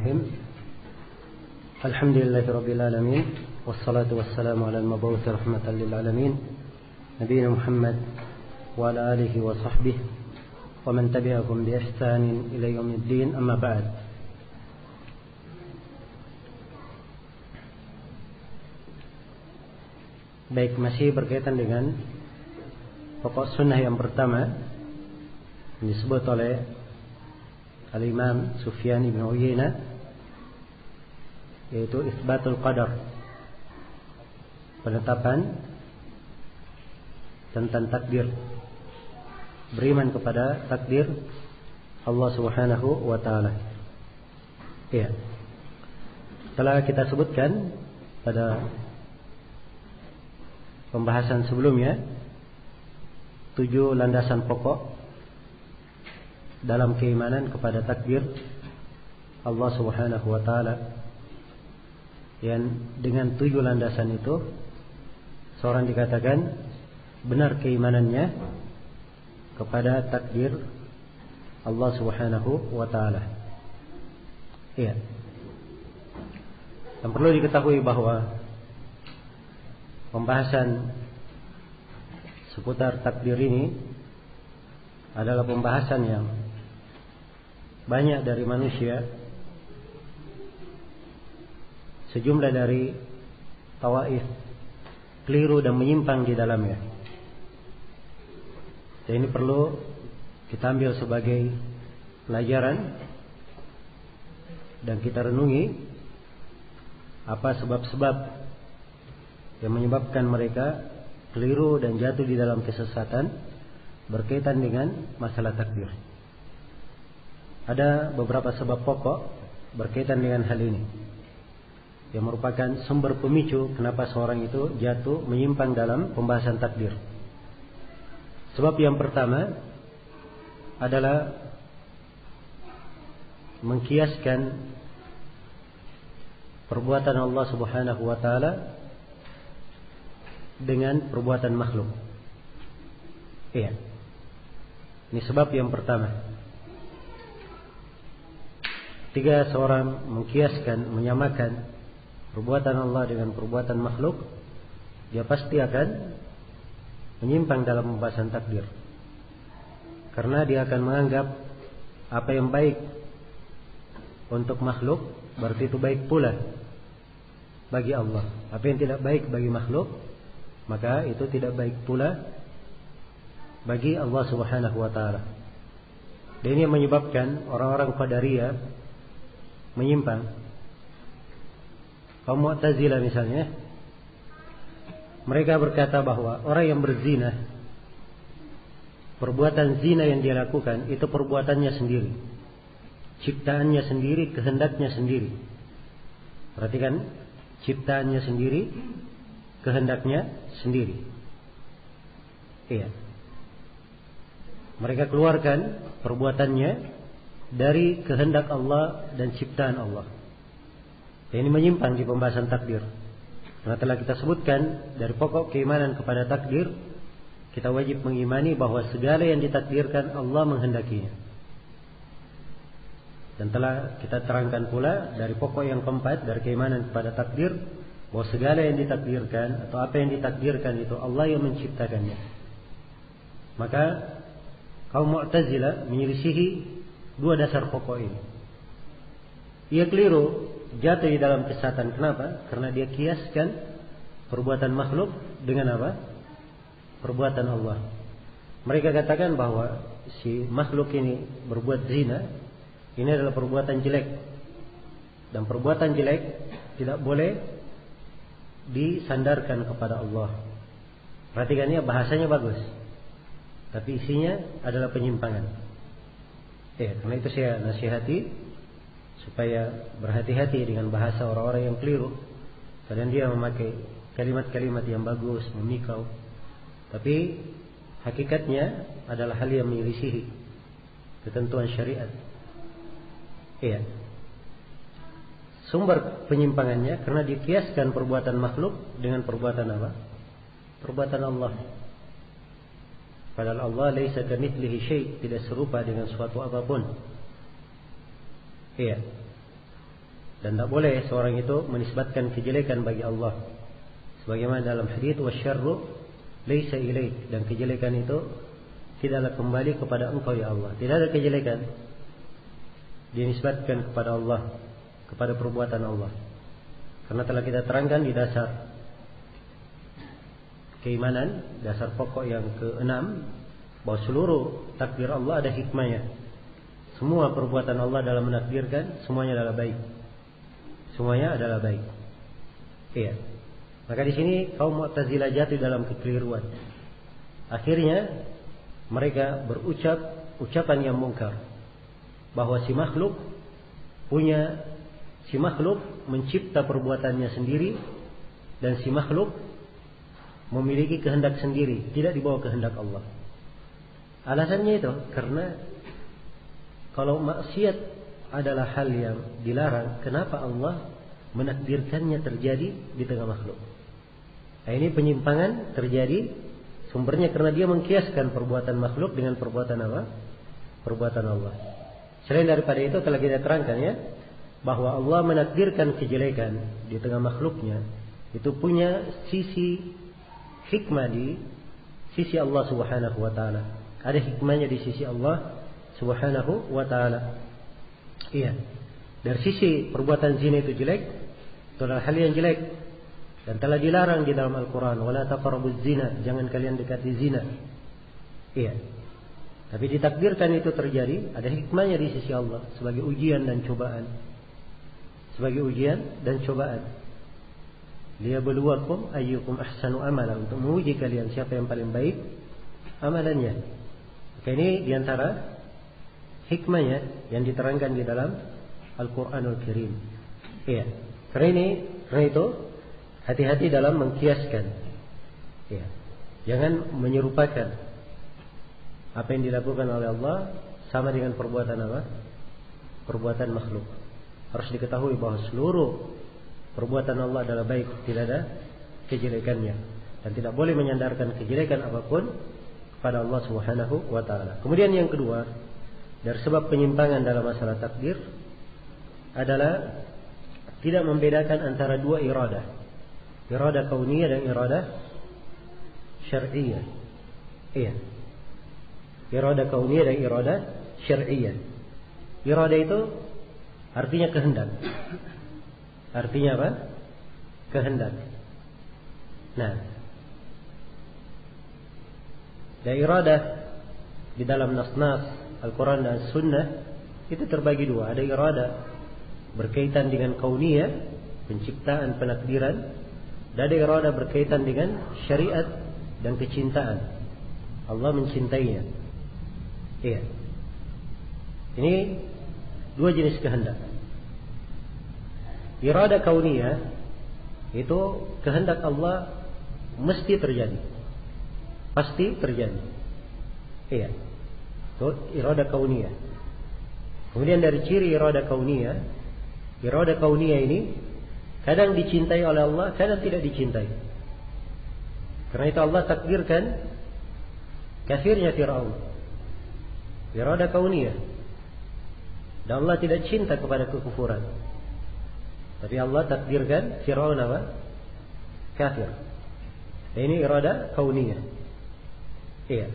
Bismillahirrahmanirrahim. Alhamdulillahirabbil alamin wassalatu wassalamu ala al-mab'uts rahmatan lil alamin nabiyina Muhammad wa ala alihi wa sahbihi wa man tabi'ahum bi ihsanin ila yaumiddin, amma ba'd. Baik, masih berkaitan dengan pokok sunnah yang pertama yang disebut oleh Al-Imam Sufyan ibn Uyainah, yaitu isbatul qadar, penetapan tentang takdir, beriman kepada takdir Allah Subhanahu wa taala. Ya. Telah kita sebutkan pada pembahasan sebelumnya 7 landasan pokok dalam keimanan kepada takdir Allah Subhanahu wa taala. Yang dengan 7 landasan itu seorang dikatakan benar keimanannya kepada takdir Allah Subhanahu wa taala. Iya. Dan perlu diketahui bahwa pembahasan seputar takdir ini adalah pembahasan yang banyak dari manusia, sejumlah dari tawaif keliru dan menyimpang di dalamnya. Dan ini perlu kita ambil sebagai pelajaran dan kita renungi apa sebab-sebab yang menyebabkan mereka keliru dan jatuh di dalam kesesatan berkaitan dengan masalah takdir. Ada beberapa sebab pokok berkaitan dengan hal ini yang merupakan sumber pemicu kenapa seorang itu jatuh menyimpang dalam pembahasan takdir. Sebab yang pertama adalah mengkiaskan perbuatan Allah Subhanahu wa taala dengan perbuatan makhluk. Iya. Ini sebab yang pertama. Ketika seorang mengkiaskan, menyamakan perbuatan Allah dengan perbuatan makhluk, dia pasti akan menyimpang dalam pembahasan takdir. Karena dia akan menganggap apa yang baik untuk makhluk berarti itu baik pula bagi Allah. Apa yang tidak baik bagi makhluk, maka itu tidak baik pula bagi Allah Subhanahu wa taala. Dan ini yang menyebabkan orang-orang Qadariyah menyimpang. Kaum Mu'tazilah misalnya, mereka berkata bahwa orang yang berzina, perbuatan zina yang dia lakukan itu perbuatannya sendiri, ciptaannya sendiri, kehendaknya sendiri. Perhatikan, ciptaannya sendiri, kehendaknya sendiri. Iya. Mereka keluarkan perbuatannya dari kehendak Allah dan ciptaan Allah. Dan ini menyimpang di pembahasan takdir. Karena telah kita sebutkan dari pokok keimanan kepada takdir, kita wajib mengimani bahwa segala yang ditakdirkan Allah menghendakinya. Dan telah kita terangkan pula dari pokok yang keempat dari keimanan kepada takdir, bahwa segala yang ditakdirkan atau apa yang ditakdirkan itu Allah yang menciptakannya. Maka kaum Mu'tazilah menyelisihi 2 dasar pokok ini. Ia keliru, jatuh di dalam kesesatan. Kenapa? Karena dia kiaskan perbuatan makhluk dengan apa? Perbuatan Allah. Mereka katakan bahwa si makhluk ini berbuat zina, ini adalah perbuatan jelek. Dan perbuatan jelek tidak boleh disandarkan kepada Allah. Perhatikannya, bahasanya bagus, tapi isinya adalah penyimpangan. Karena itu saya nasihati supaya berhati-hati dengan bahasa orang-orang yang keliru. Kadang dia memakai kalimat-kalimat yang bagus, memikau, tapi hakikatnya adalah hal yang menyelisihi ketentuan syariat. Iya. Sumber penyimpangannya karena dikiaskan perbuatan makhluk dengan perbuatan apa? Perbuatan Allah. Padahal Allah laisa kamitslihi syai', tidak serupa dengan suatu apapun. Iya. Dan tidak boleh seorang itu menisbatkan kejelekan bagi Allah. Sebagaimana dalam hadits wasyarru laisa ilaik, dan kejelekan itu tidaklah kembali kepada engkau ya Allah. Tidak ada kejelekan dinisbatkan kepada Allah, kepada perbuatan Allah. Karena telah kita terangkan di dasar keimanan, dasar pokok yang ke-6, bahwa seluruh takdir Allah ada hikmahnya. Semua perbuatan Allah dalam menakdirkan semuanya adalah baik. Semuanya adalah baik. Iya. Maka di sini kaum Mu'tazilah jatuh dalam kekeliruan. Akhirnya mereka berucap ucapan yang mungkar, bahwa si makhluk mencipta perbuatannya sendiri, dan si makhluk memiliki kehendak sendiri, tidak dibawa kehendak Allah. Alasannya itu karena kalau maksiat adalah hal yang dilarang, kenapa Allah menakdirkannya terjadi di tengah makhluk? Nah, ini penyimpangan terjadi sumbernya karena dia mengkiaskan perbuatan makhluk dengan perbuatan apa? Perbuatan Allah. Selain daripada itu telah kita terangkan ya, bahwa Allah menakdirkan kejelekan di tengah makhluknya itu punya sisi hikmah di sisi Allah Subhanahu wa taala. Ada hikmahnya di sisi Allah Subhanahu wa taala. Iya. Dari sisi perbuatan zina itu jelek, itu adalah hal yang jelek dan telah dilarang di dalam Al-Qur'an, wala taqrabuz zina, jangan kalian dekati zina. Iya. Tapi ditakdirkan itu terjadi, ada hikmahnya di sisi Allah sebagai ujian dan cobaan. Sebagai ujian dan cobaan. Liyabluwakum ayyukum ahsanu amala, untuk menguji kalian siapa yang paling baik amalannya. Maka ini diantara hikmahnya yang diterangkan di dalam Al-Quranul Karim. Iya. Karena itu hati-hati dalam mengkiaskan. Iya. Jangan menyerupakan apa yang dilakukan oleh Allah sama dengan perbuatan apa? Perbuatan makhluk. Harus diketahui bahwa seluruh perbuatan Allah adalah baik, tidak ada kejelekannya, dan tidak boleh menyandarkan kejelekan apapun kepada Allah Subhanahu wa taala. Kemudian yang kedua, dari sebab penyimpangan dalam masalah takdir adalah tidak membedakan antara dua iradah. Iradah kauniyah dan iradah syar'iyyah. Iya. Iradah kauniyah dan iradah syar'iyyah. Iradah itu artinya kehendak. Artinya apa? Kehendak. Nah, dan iradah di dalam nas-nas Al-Quran dan Sunnah itu terbagi dua. Ada iradah berkaitan dengan kauniyah, penciptaan, penakdiran, dan ada iradah berkaitan dengan syariat dan kecintaan. Allah mencintainya. Iya. Ini dua jenis kehendak. Iradah kauniyah itu kehendak Allah mesti terjadi, pasti terjadi. Iya. Itu iradah kauniyah. Kemudian dari ciri iradah kauniyah ini kadang dicintai oleh Allah, kadang tidak dicintai. Karena itu Allah takdirkan kafirnya Fir'aun. Iradah kauniyah. Dan Allah tidak cinta kepada kekufuran. Tapi Allah takdirkan Fir'aun apa? Kafir. Ini iradah kauniyah. Iya.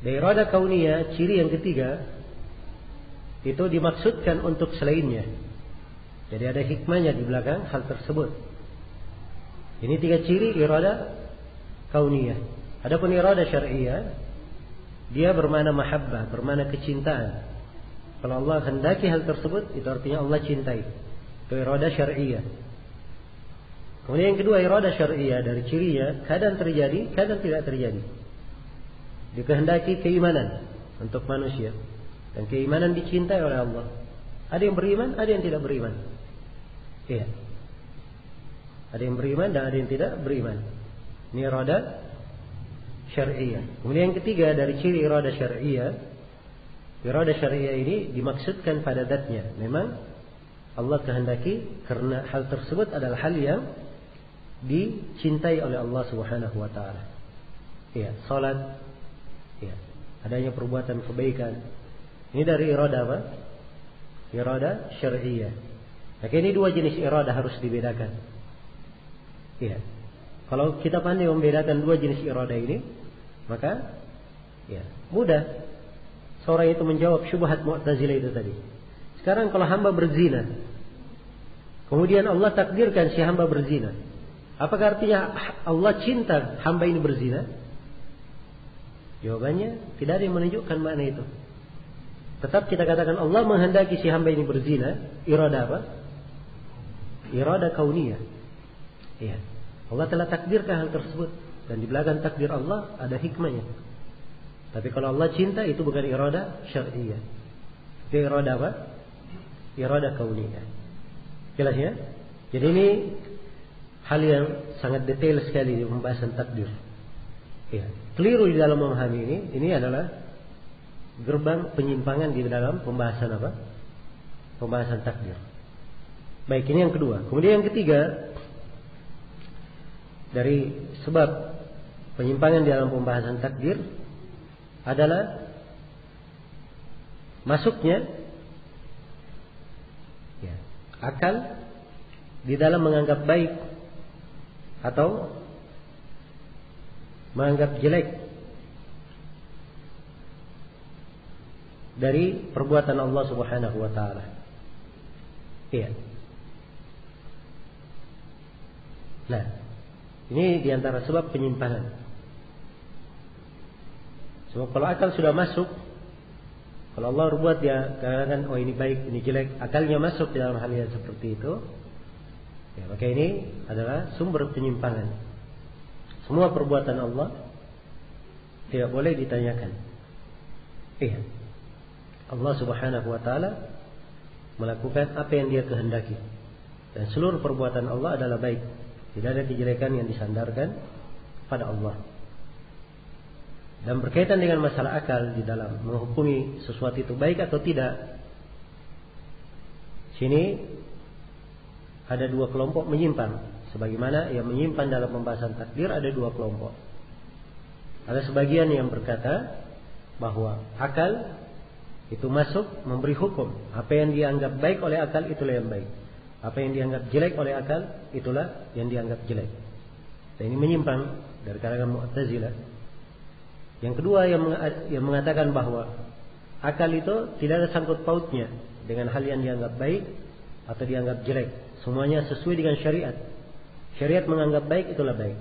Dan iradah kauniyah, ciri yang ketiga, itu dimaksudkan untuk selainnya. Jadi ada hikmahnya di belakang hal tersebut. Ini tiga ciri iradah kauniyah. Adapun iradah syar'iyyah, dia bermakna mahabbah, bermakna kecintaan. Kalau Allah hendaki hal tersebut, itu artinya Allah cintai. Itu iradah syar'iyyah. Kemudian yang kedua, iradah syar'iyyah, dari cirinya kadang terjadi, kadang tidak terjadi. Dikehendaki keimanan untuk manusia, dan keimanan dicintai oleh Allah. Ada yang beriman, ada yang tidak beriman. Iya. Ada yang beriman dan ada yang tidak beriman. Ini iradah syar'iyyah. Kemudian yang ketiga dari ciri iradah syar'iyyah, iradah syar'iyyah ini dimaksudkan pada zatnya. Memang Allah kehendaki karena hal tersebut adalah hal yang dicintai oleh Allah Subhanahu wa taala. Iya, salat, iya, adanya perbuatan kebaikan. Ini dari iradah apa? Iradah syar'iyyah. Maka ini dua jenis iradah harus dibedakan. Iya. Kalau kita pandai membedakan dua jenis iradah ini, maka ya mudah seorang itu menjawab syubhat Mu'tazilah itu tadi. Sekarang kalau hamba berzina, kemudian Allah takdirkan si hamba berzina, apakah artinya Allah cinta hamba ini berzina? Jawabannya tidak ada yang menunjukkan makna itu. Tetap kita katakan Allah menghendaki si hamba ini berzina. Iradah apa? Iradah kauniyah. Iya. Allah telah takdirkan hal tersebut, dan di belakang takdir Allah ada hikmahnya. Tapi kalau Allah cinta, itu bukan iradah syar'iyah. Itu iradah apa? Iradah kauniyah. Jelas ya? Jadi ini hal yang sangat detail sekali di pembahasan takdir. Ya. Keliru di dalam memahami ini adalah gerbang penyimpangan di dalam pembahasan apa? Pembahasan takdir. Baik, ini yang kedua. Kemudian yang ketiga, dari sebab penyimpangan di dalam pembahasan takdir adalah masuknya ya, akal di dalam menganggap baik atau menganggap jelek dari perbuatan Allah Subhanahu wa taala. Iya. Nah, ini diantara sebab penyimpangan. Sebab kalau akal sudah masuk, kalau Allah buat dia katakan oh ini baik, ini jelek, akalnya masuk di dalam hal yang seperti itu, ya, maka ini adalah sumber penyimpangan. Semua perbuatan Allah tidak boleh ditanyakan. Iya. Allah Subhanahu wa taala melakukan apa yang Dia kehendaki. Dan seluruh perbuatan Allah adalah baik. Tidak ada kejelekan yang disandarkan pada Allah. Dan berkaitan dengan masalah akal di dalam menghukumi sesuatu itu baik atau tidak, sini ada dua kelompok menyimpang. Sebagaimana yang menyimpan dalam pembahasan takdir ada dua kelompok. Ada sebagian yang berkata bahwa akal itu masuk memberi hukum. Apa yang dianggap baik oleh akal itulah yang baik. Apa yang dianggap jelek oleh akal itulah yang dianggap jelek. Dan ini menyimpang dari kalangan Mu'tazilah. Yang kedua yang mengatakan bahwa akal itu tidak ada sangkut pautnya dengan hal yang dianggap baik atau dianggap jelek. Semuanya sesuai dengan syariat. Syariat menganggap baik itulah baik.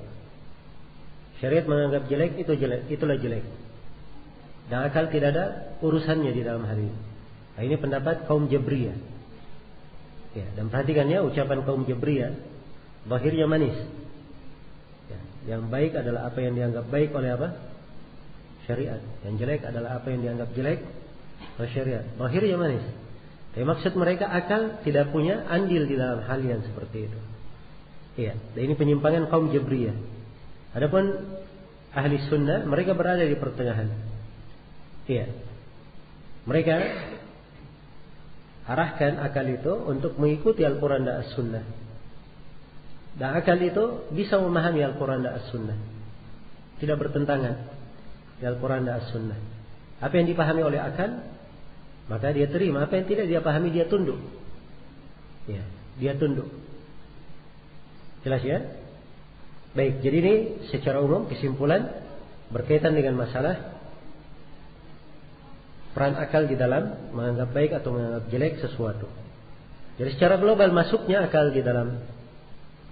Syariat menganggap jelek itu jelek, itulah jelek. Dan akal tidak ada urusannya di dalam hal ini. Nah, ini pendapat kaum Jabriyah. Ya, dan perhatikannya ucapan kaum Jabriyah, zahirnya manis. Ya, yang baik adalah apa yang dianggap baik oleh apa? Syariat. Yang jelek adalah apa yang dianggap jelek oleh syariat. Zahirnya manis. Tapi maksud mereka akal tidak punya andil di dalam hal yang seperti itu. Iya, dan ini penyimpangan kaum Jabriyah. Adapun ahli sunnah, mereka berada di pertengahan. Iya, mereka arahkan akal itu untuk mengikuti Al-Quran dan As-Sunnah. Dan akal itu bisa memahami Al-Quran dan As-Sunnah, tidak bertentangan di Al-Quran dan As-Sunnah. Apa yang dipahami oleh akal, maka dia terima. Apa yang tidak dia pahami, dia tunduk. Ya, dia tunduk. Jelas ya? Baik, jadi ini secara umum kesimpulan berkaitan dengan masalah peran akal di dalam menganggap baik atau menganggap jelek sesuatu. Jadi secara global masuknya akal di dalam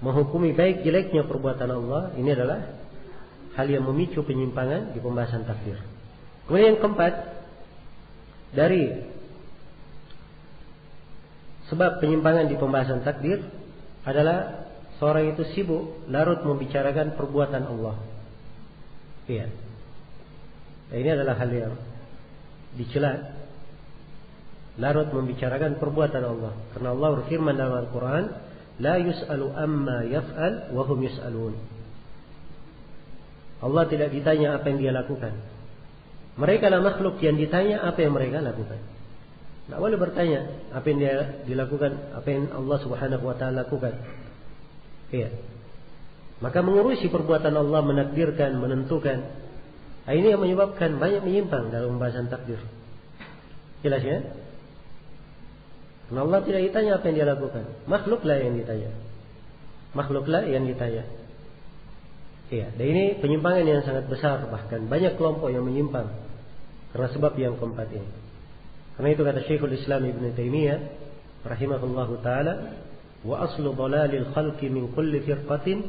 menghukumi baik jeleknya perbuatan Allah, ini adalah hal yang memicu penyimpangan di pembahasan takdir. Kemudian yang keempat, dari sebab penyimpangan di pembahasan takdir adalah seorang itu sibuk larut membicarakan perbuatan Allah. Iya. Nah, ini adalah hal yang dicela. Larut membicarakan perbuatan Allah. Karena Allah berfirman dalam Al-Quran, La yus'alu amma yaf'al wa hum yus'alun. Allah tidak ditanya apa yang dia lakukan. Mereka adalah makhluk yang ditanya apa yang mereka lakukan. Tidak boleh bertanya apa yang dia dilakukan, apa yang Allah Subhanahu wa ta'ala lakukan. Iya. Maka mengurusi perbuatan Allah, menakdirkan, menentukan. Nah, ini yang menyebabkan banyak menyimpang dalam pembahasan takdir. Jelas ya? Karena Allah tidak ditanya apa yang dia lakukan. Makhluklah yang ditanya. Makhluklah yang ditanya. Iya, dan ini penyimpangan yang sangat besar, bahkan banyak kelompok yang menyimpang karena sebab yang keempat ini. Karena itu kata Syekhul Islam Ibn Taimiyah rahimahullahu taala, wa aslu dhalalil khalqi min kulli firqatin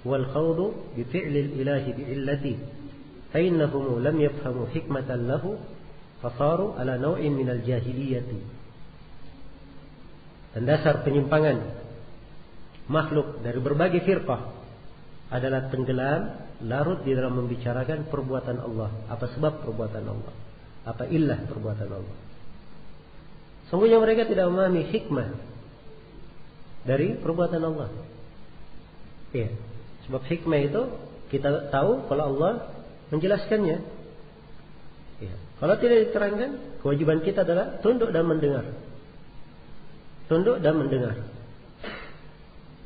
wal khawdu bi fi'lil ilahi bi illati fa innahum lam yafhamu hikmatan lahu fasaru ala naw'in minal jahiliyati. Dan dasar penyimpangan makhluk dari berbagai firqah adalah tenggelam, larut di dalam membicarakan perbuatan Allah. Apa sebab perbuatan Allah? Apa illah perbuatan Allah? Sungguhnya mereka tidak memahami hikmah dari perbuatan Allah. Iya. Sebab hikmah itu kita tahu kalau Allah menjelaskannya. Iya. Kalau tidak diterangkan, kewajiban kita adalah tunduk dan mendengar. Tunduk dan mendengar.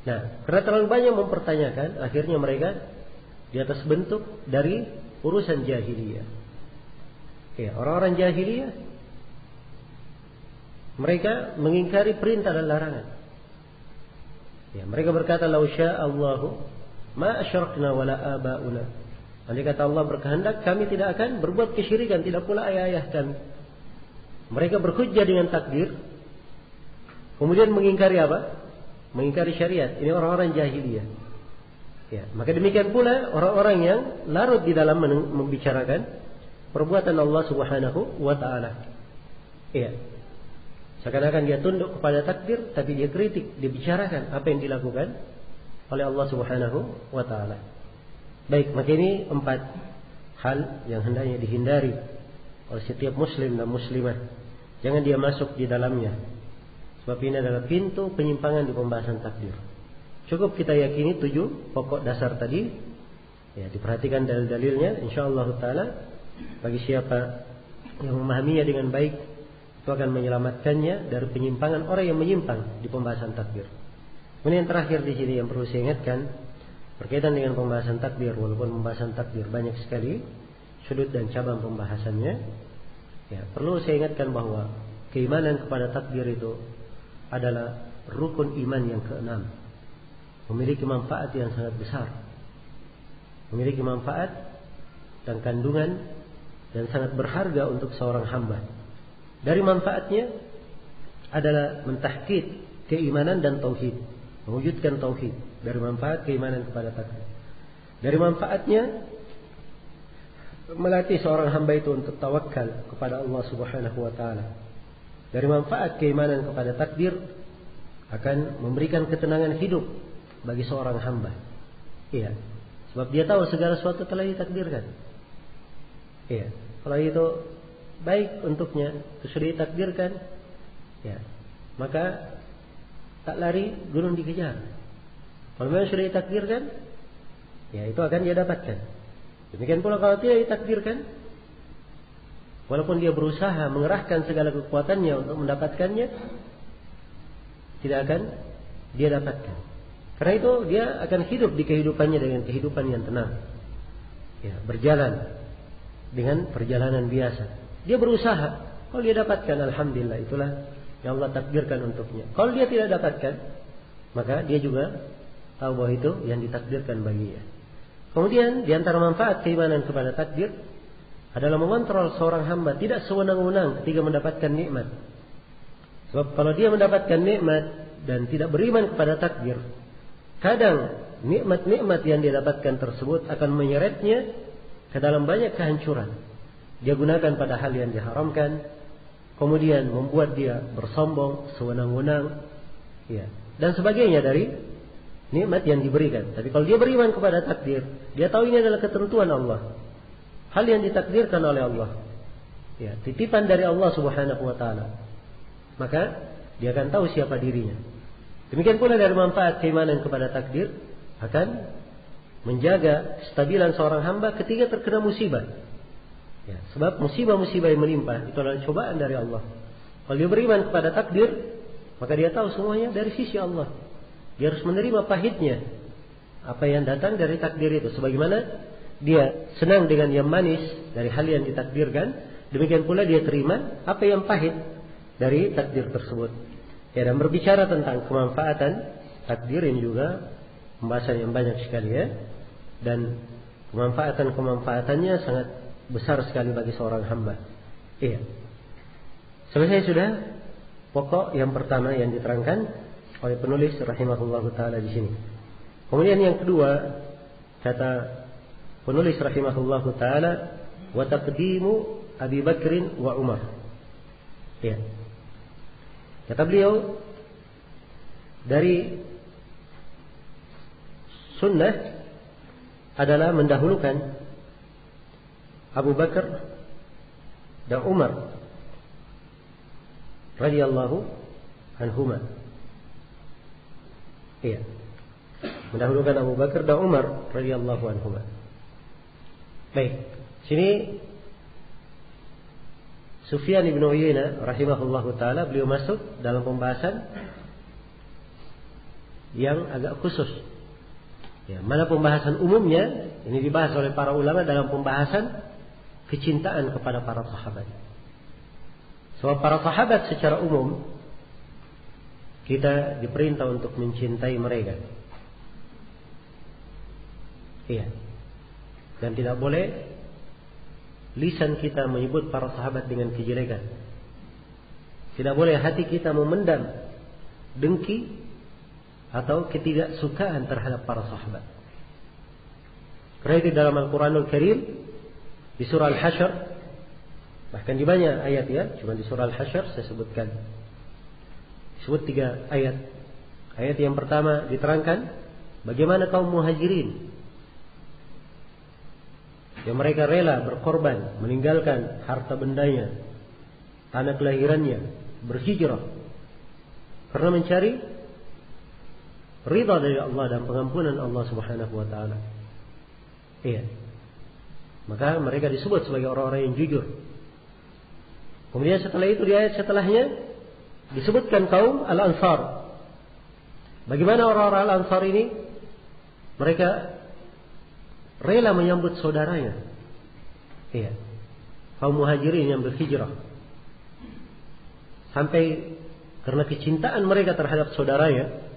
Nah, karena terlalu banyak mempertanyakan, akhirnya mereka di atas bentuk dari urusan jahiliyah. Ya, orang-orang jahiliyah mereka mengingkari perintah dan larangan. Ya, mereka berkata, "Lau sya'allahu ma asyrakna wala aba'una." Andai kata Allah berkehendak, kami tidak akan berbuat kesyirikan, tidak pula ayah-ayah kami. Mereka berhujjah dengan takdir, kemudian mengingkari apa? Mengingkari syariat. Ini orang-orang jahiliyah. Ya, maka demikian pula orang-orang yang larut di dalam membicarakan perbuatan Allah Subhanahu wa taala. Ya. Seakan-akan dia tunduk kepada takdir, tapi dia kritik, dia bicarakan apa yang dilakukan oleh Allah Subhanahu wa taala. Baik, maka ini 4 hal yang hendaknya dihindari oleh setiap muslim dan muslimah. Jangan dia masuk di dalamnya. Sebab ini adalah pintu penyimpangan di pembahasan takdir. Cukup kita yakini 7 pokok dasar tadi. Ya, diperhatikan dalil-dalilnya, insyaallah taala bagi siapa yang memahaminya dengan baik, itu akan menyelamatkannya dari penyimpangan orang yang menyimpang di pembahasan takdir. Kemudian yang terakhir di sini yang perlu saya ingatkan berkaitan dengan pembahasan takdir, walaupun pembahasan takdir banyak sekali sudut dan cabang pembahasannya, ya, perlu saya ingatkan bahwa keimanan kepada takdir itu adalah rukun iman yang ke-6. Memiliki manfaat yang sangat besar. Memiliki manfaat dan kandungan dan sangat berharga untuk seorang hamba. Dari manfaatnya adalah mentahqiq keimanan dan tauhid, mewujudkan tauhid. Dari manfaat keimanan kepada takdir. Dari manfaatnya melatih seorang hamba itu untuk tawakal kepada Allah Subhanahu wa taala. Dari manfaat keimanan kepada takdir akan memberikan ketenangan hidup bagi seorang hamba. Iya. Sebab dia tahu segala sesuatu telah ditakdirkan. Iya. Kalau itu baik untuknya, sudah ditakdirkan, ya, maka tak lari gunung dikejar. Kalau memang sudah ditakdirkan, ya itu akan dia dapatkan. Demikian pula kalau tidak ditakdirkan, walaupun dia berusaha mengerahkan segala kekuatannya untuk mendapatkannya, tidak akan dia dapatkan. Karena itu dia akan hidup di kehidupannya dengan kehidupan yang tenang. Ya, berjalan dengan perjalanan biasa. Dia berusaha. Kalau dia dapatkan, alhamdulillah, itulah yang Allah takdirkan untuknya. Kalau dia tidak dapatkan, maka dia juga tahu bahwa itu yang ditakdirkan baginya. Kemudian di antara manfaat keimanan kepada takdir adalah mengontrol seorang hamba tidak sewenang-wenang ketika mendapatkan nikmat. Sebab kalau dia mendapatkan nikmat dan tidak beriman kepada takdir, kadang nikmat-nikmat yang dia dapatkan tersebut akan menyeretnya ke dalam banyak kehancuran. Dia gunakan pada hal yang diharamkan, kemudian membuat dia bersombong, sewenang-wenang, ya, dan sebagainya dari nikmat yang diberikan. Tapi kalau dia beriman kepada takdir, dia tahu ini adalah ketentuan Allah, hal yang ditakdirkan oleh Allah, ya, titipan dari Allah Subhanahu wa taala, maka dia akan tahu siapa dirinya. Demikian pula dari manfaat keimanan kepada takdir akan menjaga kestabilan seorang hamba ketika terkena musibah. Ya, sebab musibah-musibah yang menimpa itu adalah cobaan dari Allah. Kalau dia beriman kepada takdir, maka dia tahu semuanya dari sisi Allah. Dia harus menerima pahitnya apa yang datang dari takdir itu. Sebagaimana dia senang dengan yang manis dari hal yang ditakdirkan, demikian pula dia terima apa yang pahit dari takdir tersebut. Ya, dan berbicara tentang kemanfaatan takdir ini juga pembahasan yang banyak sekali ya. Dan kemanfaatannya sangat besar sekali bagi seorang hamba. Iya. Selesai sudah pokok yang pertama yang diterangkan oleh penulis rahimahullah taala di sini. Kemudian yang kedua, kata penulis rahimahullah taala, wa taqdimu Abi Bakrin wa Umar. Ya. Kata beliau, dari sunnah adalah mendahulukan Abu Bakar dan Umar radhiyallahu anhuma. Iya. Mendahulukan Abu Bakar dan Umar radhiyallahu anhuma. Baik. Sini Sufyan ibn Uyainah rahimahullahu taala beliau masuk dalam pembahasan yang agak khusus. Ya, mana pembahasan umumnya ini dibahas oleh para ulama dalam pembahasan kecintaan kepada para sahabat. Sebab para sahabat secara umum kita diperintah untuk mencintai mereka. Iya. Dan tidak boleh lisan kita menyebut para sahabat dengan kejelekan. Tidak boleh hati kita memendam dengki atau ketidaksukaan terhadap para sahabat. Karena itu dalam Al-Quranul Karim di surah Al-Hasyr, bahkan di banyak ayat ya, cuma di surah Al-Hasyr saya sebutkan. Disebut 3 ayat. Ayat yang pertama diterangkan bagaimana kaum Muhajirin yang mereka rela berkorban, meninggalkan harta bendanya, tanah kelahirannya, berhijrah karena mencari ridha dari Allah dan pengampunan Allah Subhanahu wa taala. Iya. Maka mereka disebut sebagai orang-orang yang jujur. Kemudian setelah itu di ayat setelahnya disebutkan kaum Al-Ansar. Bagaimana orang-orang Al-Ansar ini? Mereka rela menyambut saudaranya. Iya. Kaum Muhajirin yang berhijrah. Sampai karena kecintaan mereka terhadap saudaranya,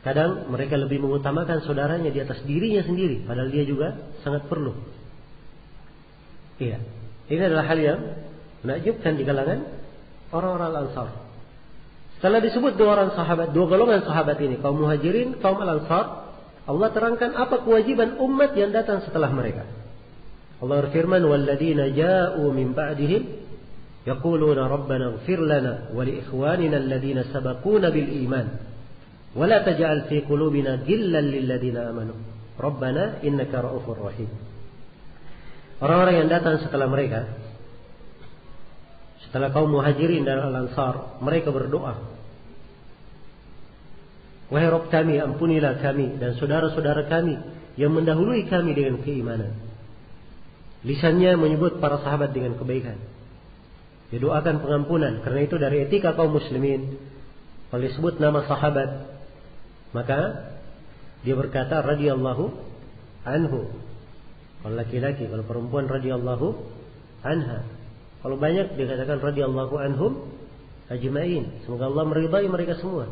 kadang mereka lebih mengutamakan saudaranya di atas dirinya sendiri, padahal dia juga sangat perlu. Iya. Ini adalah hal yang menakjubkan di kalangan orang-orang Al-Ansar. Setelah disebut dua golongan sahabat ini, kaum Muhajirin, kaum Al-Ansar, Allah terangkan apa kewajiban umat yang datang setelah mereka. Allah berfirman, "Walladzina ja'u min ba'dihim yaquluna rabbana ighfir lana wa li ikhwanina alladhina sabaquna bil iman wa la taj'al fi qulubina ghillan lil ladzina amanu rabbana innaka ra'ufur rahim." Orang-orang yang datang setelah mereka, setelah kaum Muhajirin dan Al-Ansar, mereka berdoa, "Wahai Rabb kami, ampunilah kami dan saudara-saudara kami yang mendahului kami dengan keimanan." Lisannya menyebut para sahabat dengan kebaikan. Dia doakan pengampunan. Karena itu dari etika kaum muslimin, kalau disebut nama sahabat, maka dia berkata radhiyallahu anhu. Kalau laki-laki, kalau perempuan radhiyallahu anha. Kalau banyak dikatakan radhiyallahu anhum ajma'in. Semoga Allah meridai mereka semua.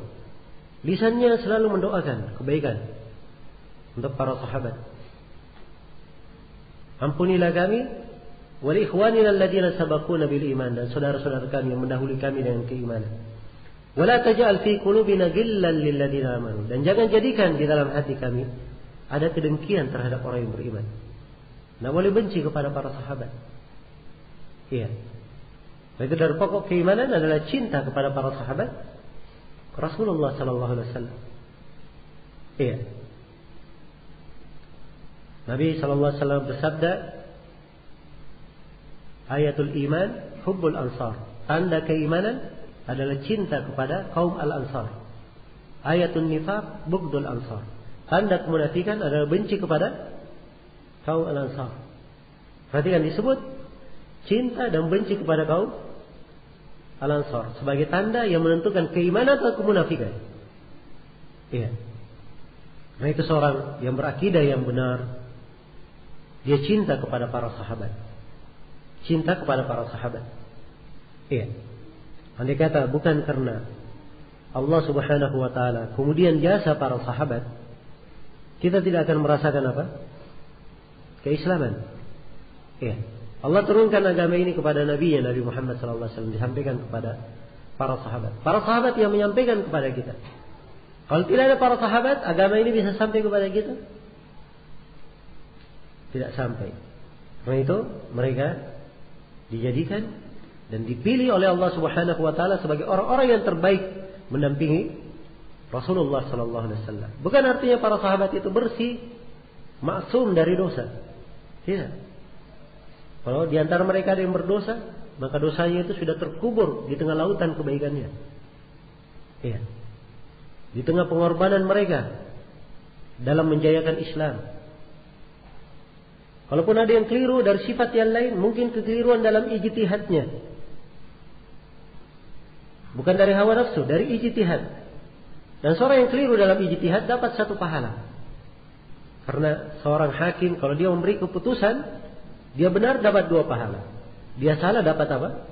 Lisannya selalu mendoakan kebaikan untuk para sahabat. Ampunilah kami wa li ikhwanina alladziina sabaquna bil iman, dan saudara-saudara kami yang mendahului kami dengan keimanan. Wa la taj'al fi qulubina ghillan lil ladziina amanu, dan jangan jadikan di dalam hati kami ada kedengkian terhadap orang yang beriman. Tidak boleh benci kepada para sahabat. Iya. Itu dari pokok keimanan adalah cinta kepada para sahabat Rasulullah sallallahu alaihi wasallam. Iya. Nabi sallallahu alaihi wasallam bersabda, "Ayatul iman hubbul ansar." Tanda keimanan adalah cinta kepada kaum Al-Ansar. Ayatul nifaq bughdul ansar. Tanda kemunafikan adalah benci kepada kaum Al-Ansar. Perhatikan disebut cinta dan benci kepada kaum Al-Ansar sebagai tanda yang menentukan keimanan atau kemunafikan. Iya. Nah, itu seorang yang berakidah yang benar, dia cinta kepada para sahabat. Cinta kepada para sahabat. Iya. Andai kata bukan karena Allah Subhanahu wa taala, kemudian jasa para sahabat, kita tidak akan merasakan apa? Keislaman. Ya. Allah turunkan agama ini kepada Nabi Muhammad sallallahu alaihi wasallam, disampaikan kepada para sahabat. Para sahabat yang menyampaikan kepada kita. Kalau tidak ada para sahabat, agama ini bisa sampai kepada kita? Tidak sampai. Karena itu mereka dijadikan dan dipilih oleh Allah Subhanahu wa taala sebagai orang-orang yang terbaik mendampingi Rasulullah sallallahu alaihi wasallam. Bukan artinya para sahabat itu bersih, maksum dari dosa. Tidak. Kalau di antara mereka ada yang berdosa, maka dosanya itu sudah terkubur di tengah lautan kebaikannya. Iya. Di tengah pengorbanan mereka dalam menjayakan Islam. Kalaupun ada yang keliru dari sifat yang lain, mungkin kekeliruan dalam ijtihadnya. Bukan dari hawa nafsu, dari ijtihad. Dan seorang yang keliru dalam ijtihad dapat satu pahala. Karena seorang hakim kalau dia memberi keputusan, dia benar dapat 2 pahala. Dia salah dapat apa?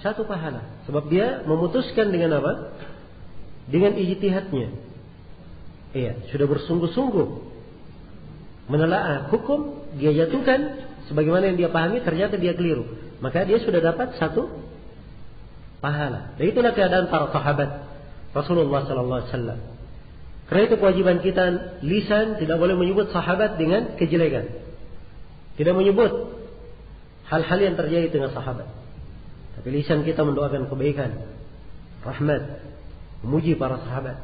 1 pahala. Sebab dia memutuskan dengan apa? Dengan ijtihadnya. Iya, sudah bersungguh-sungguh menelaah hukum, dia jatuhkan sebagaimana yang dia pahami, ternyata dia keliru. Maka dia sudah dapat 1 pahala. Dan itulah keadaan para sahabat Rasulullah sallallahu alaihi wasallam. Karena itu kewajiban kita lisan tidak boleh menyebut sahabat dengan kejelekan. Tidak menyebut hal-hal yang terjadi dengan sahabat. Tapi lisan kita mendoakan kebaikan, rahmat, memuji para sahabat.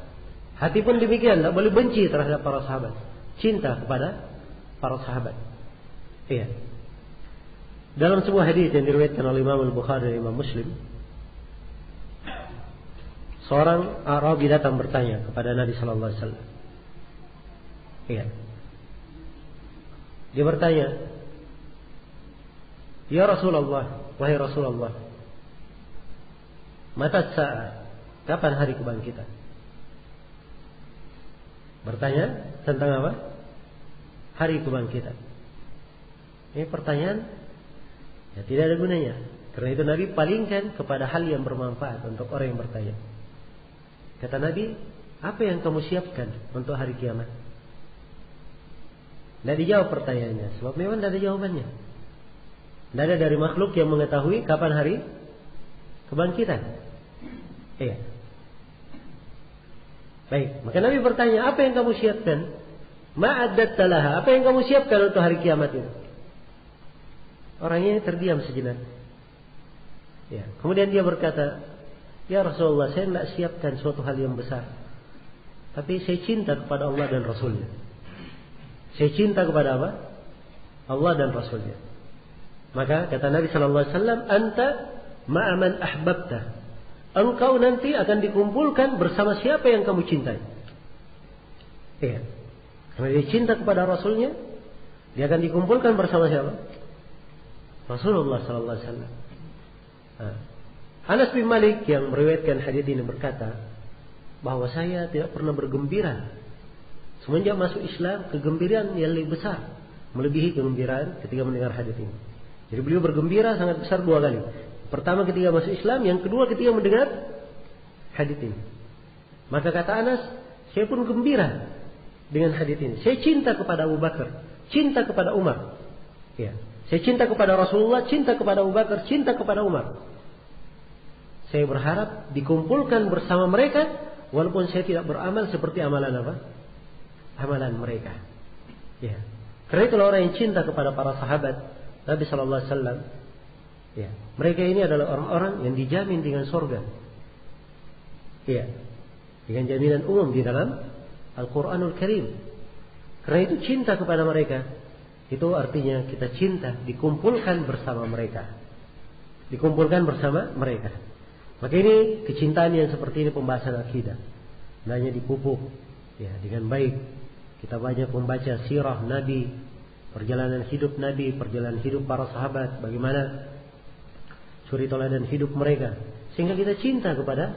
Hati pun demikian, tidak boleh benci terhadap para sahabat. Cinta kepada para sahabat. Iya. Dalam sebuah hadis yang diriwayatkan oleh Imam Al-Bukhari dan Imam Muslim, seorang Arabi datang bertanya kepada Nabi sallallahu alaihi wasallam. Iya. Dia bertanya, "Ya Rasulullah, wahai Rasulullah, mata sa'ah? Kapan hari kebangkitan?" Bertanya tentang apa? Hari kebangkitan. Ini pertanyaan ya tidak ada gunanya. Karena itu Nabi palingkan kepada hal yang bermanfaat untuk orang yang bertanya. Kata Nabi, apa yang kamu siapkan untuk hari kiamat? Tidak dijawab pertanyaannya, sebab memang tidak ada jawabannya. Tidak ada dari makhluk yang mengetahui kapan hari kebangkitan. Iya. Baik, maka Nabi bertanya, apa yang kamu siapkan? Ma'addatta laha, apa yang kamu siapkan untuk hari kiamat itu? Orangnya terdiam sejenak. Ya, kemudian dia berkata, "Ya Rasulullah, saya tidak siapkan suatu hal yang besar. Tapi saya cinta kepada Allah dan Rasulnya." Saya cinta kepada apa? Allah dan Rasulnya. Maka kata Nabi sallallahu alaihi wasallam, "Anta ma'aman ahbabta." Engkau nanti akan dikumpulkan bersama siapa yang kamu cintai. Iya. Karena dia cinta kepada Rasulnya, dia akan dikumpulkan bersama siapa? Rasulullah sallallahu alaihi wasallam. Anas bin Malik yang meriwayatkan hadis ini berkata bahwa saya tidak pernah bergembira semenjak masuk Islam, kegembiraan yang lebih besar melebihi kegembiraan ketika mendengar hadis ini. Jadi beliau bergembira sangat besar 2 kali. Pertama ketika masuk Islam, yang kedua ketika mendengar hadis ini. Maka kata Anas, saya pun gembira dengan hadis ini. Saya cinta kepada Abu Bakar, cinta kepada Umar. Ya. Saya cinta kepada Rasulullah, cinta kepada Abu Bakar, cinta kepada Umar. Saya berharap dikumpulkan bersama mereka, walaupun saya tidak beramal seperti amalan apa? Amalan mereka. Ya. Karena itulah orang yang cinta kepada para sahabat Nabi sallallahu alaihi wasallam. Ya. Mereka ini adalah orang-orang yang dijamin dengan surga. Ya. Dengan jaminan umum di dalam Al-Quranul Karim. Karena itu cinta kepada mereka, itu artinya kita cinta dikumpulkan bersama mereka. Dikumpulkan bersama mereka. Maka ini kecintaan yang seperti ini pembahasan akidah. Hanya dipupuk ya dengan baik. Kita banyak membaca sirah Nabi, perjalanan hidup Nabi, perjalanan hidup para sahabat, bagaimana suri teladan hidup mereka, sehingga kita cinta kepada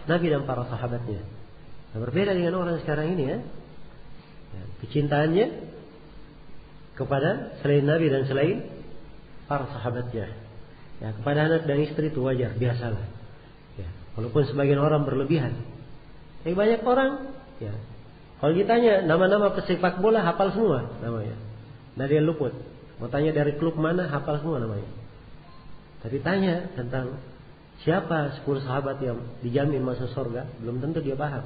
Nabi dan para sahabatnya. Nah, berbeda dengan orang sekarang ini ya. Kecintaannya kepada selain Nabi dan selain para sahabatnya. Ya, kepada anak dan istri itu wajar, biasalah. Ya, Walaupun sebagian orang berlebihan. Tapi banyak orang, ya, kalau ditanya nama-nama pesepak bola hafal semua namanya. Dari luput. Mau tanya dari klub mana hafal semua namanya. Tapi tanya tentang siapa 10 sahabat yang dijamin masuk surga, belum tentu dia paham.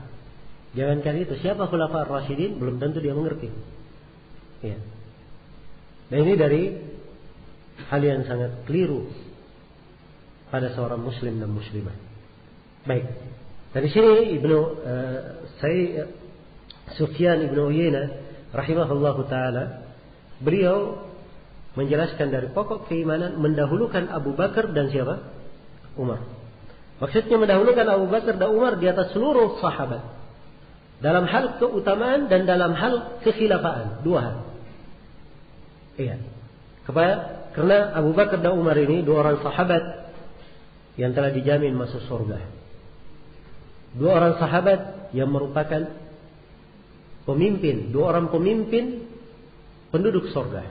Jangankan itu, siapa khulafa ar-rasyidin, belum tentu dia mengerti. Ya. Dan ini dari hal yang sangat keliru pada seorang muslim dan muslimah. Baik. Dari sini Sufyan ibnu Uyainah rahimahullahu taala, beliau menjelaskan dari pokok keimanan mendahulukan Abu Bakar dan siapa? Umar. Maksudnya mendahulukan Abu Bakar dan Umar di atas seluruh sahabat. Dalam hal keutamaan dan dalam hal kekhilafaan. Dua hal. Iya. Karena Abu Bakar dan Umar ini dua orang sahabat yang telah dijamin masuk surga. Dua orang sahabat yang merupakan pemimpin. Dua orang pemimpin penduduk surga.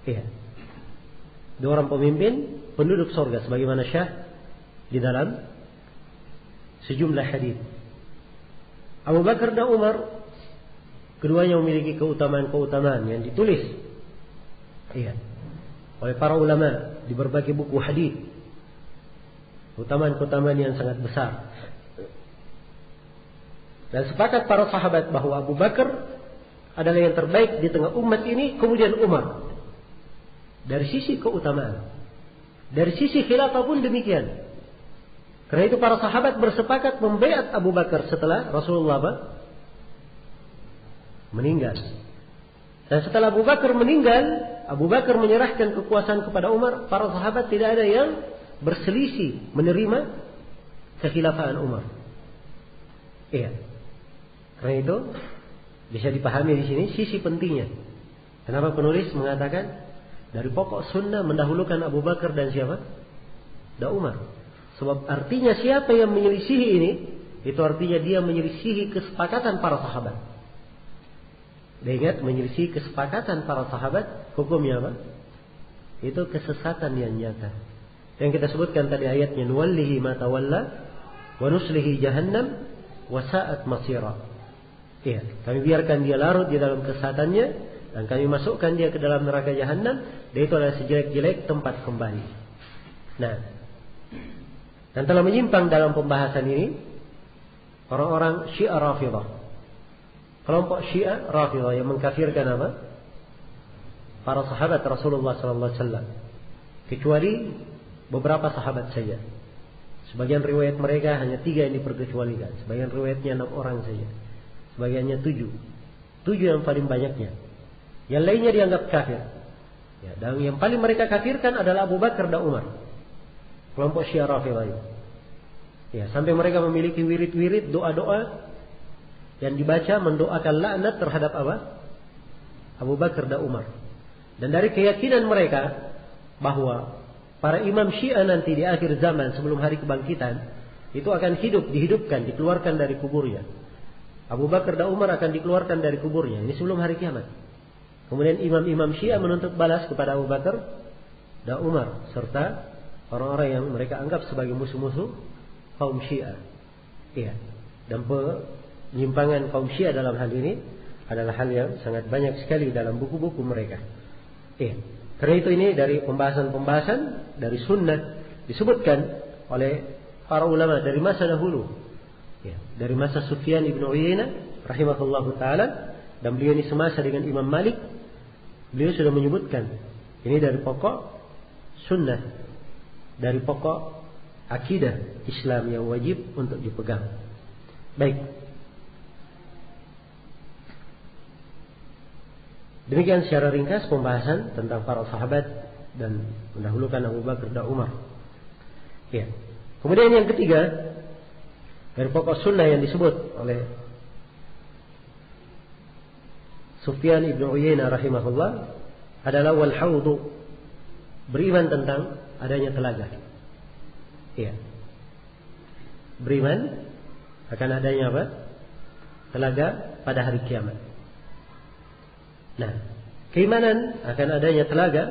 Iya. Dua orang pemimpin penduduk surga. Sebagaimana syah di dalam sejumlah hadis. Abu Bakar dan Umar keduanya memiliki keutamaan-keutamaan yang ditulis, iya, oleh para ulama di berbagai buku hadis. Keutamaan-keutamaan yang sangat besar. Dan sepakat para sahabat bahwa Abu Bakar adalah yang terbaik di tengah umat ini, kemudian Umar. Dari sisi keutamaan, dari sisi khilafah pun demikian. Karena itu para sahabat bersepakat membaiat Abu Bakar setelah Rasulullah meninggal. Dan setelah Abu Bakar meninggal, Abu Bakar menyerahkan kekuasaan kepada Umar. Para sahabat tidak ada yang berselisih menerima kekhilafaan Umar. Iya. Karena itu bisa dipahami di sini sisi pentingnya. Kenapa penulis mengatakan dari pokok sunnah mendahulukan Abu Bakar dan siapa? Dan Umar. Sebab artinya siapa yang menyelisihi ini, itu artinya dia menyelisihi kesepakatan para sahabat. Dan ingat, menyelisihi kesepakatan para sahabat, hukumnya apa? Itu kesesatan yang nyata. Yang kita sebutkan tadi ayatnya, nuwallihi ma tawalla wa nuslihi jahannam wa sa'at masira. Iya, kami biarkan dia larut di dalam kesesatannya dan kami masukkan dia ke dalam neraka jahannam, dan itu adalah sejelek-jelek tempat kembali. Nah, dan telah menyimpang dalam pembahasan ini orang-orang Syiah Rafidah. Kelompok Syiah Rafidah yang mengkafirkan apa? Para sahabat Rasulullah sallallahu alaihi wasallam. Kecuali beberapa sahabat saja. Sebagian riwayat mereka hanya 3 yang diperkecualikan. Sebagian riwayatnya 6 orang saja. Sebagiannya 7. 7 yang paling banyaknya. Yang lainnya dianggap kafir. Ya, dan yang paling mereka kafirkan adalah Abu Bakar dan Umar. Kelompok Syiah Rafidah ini. Ya, sampai mereka memiliki wirid-wirid doa-doa yang dibaca mendoakan laknat terhadap apa? Abu Bakar dan Umar. Dan dari keyakinan mereka bahwa para imam Syiah nanti di akhir zaman sebelum hari kebangkitan itu akan dihidupkan, dikeluarkan dari kuburnya. Abu Bakar dan Umar akan dikeluarkan dari kuburnya. Ini sebelum hari kiamat. Kemudian imam-imam Syiah menuntut balas kepada Abu Bakar dan Umar serta orang-orang yang mereka anggap sebagai musuh-musuh kaum Syiah. Iya. Dan penyimpangan kaum Syiah dalam hal ini adalah hal yang sangat banyak sekali dalam buku-buku mereka. Iya. Karena itu ini dari pembahasan dari sunnah disebutkan oleh para ulama dari masa dahulu. Ya, dari masa Sufyan ibnu Uyainah rahimahullahu taala, dan beliau ini semasa dengan Imam Malik. Beliau sudah menyebutkan ini dari pokok sunnah, dari pokok akidah Islam yang wajib untuk dipegang. Baik. Demikian secara ringkas pembahasan tentang para sahabat dan mendahulukan Abu Bakar dan Umar. Ya. Kemudian yang ketiga dari pokok sunnah yang disebut oleh Sufyan ibnu Uyainah rahimahullah adalah wal haudu, beriman tentang adanya telaga. Iya. Beriman akan adanya apa? Telaga pada hari kiamat. Nah, keimanan akan adanya telaga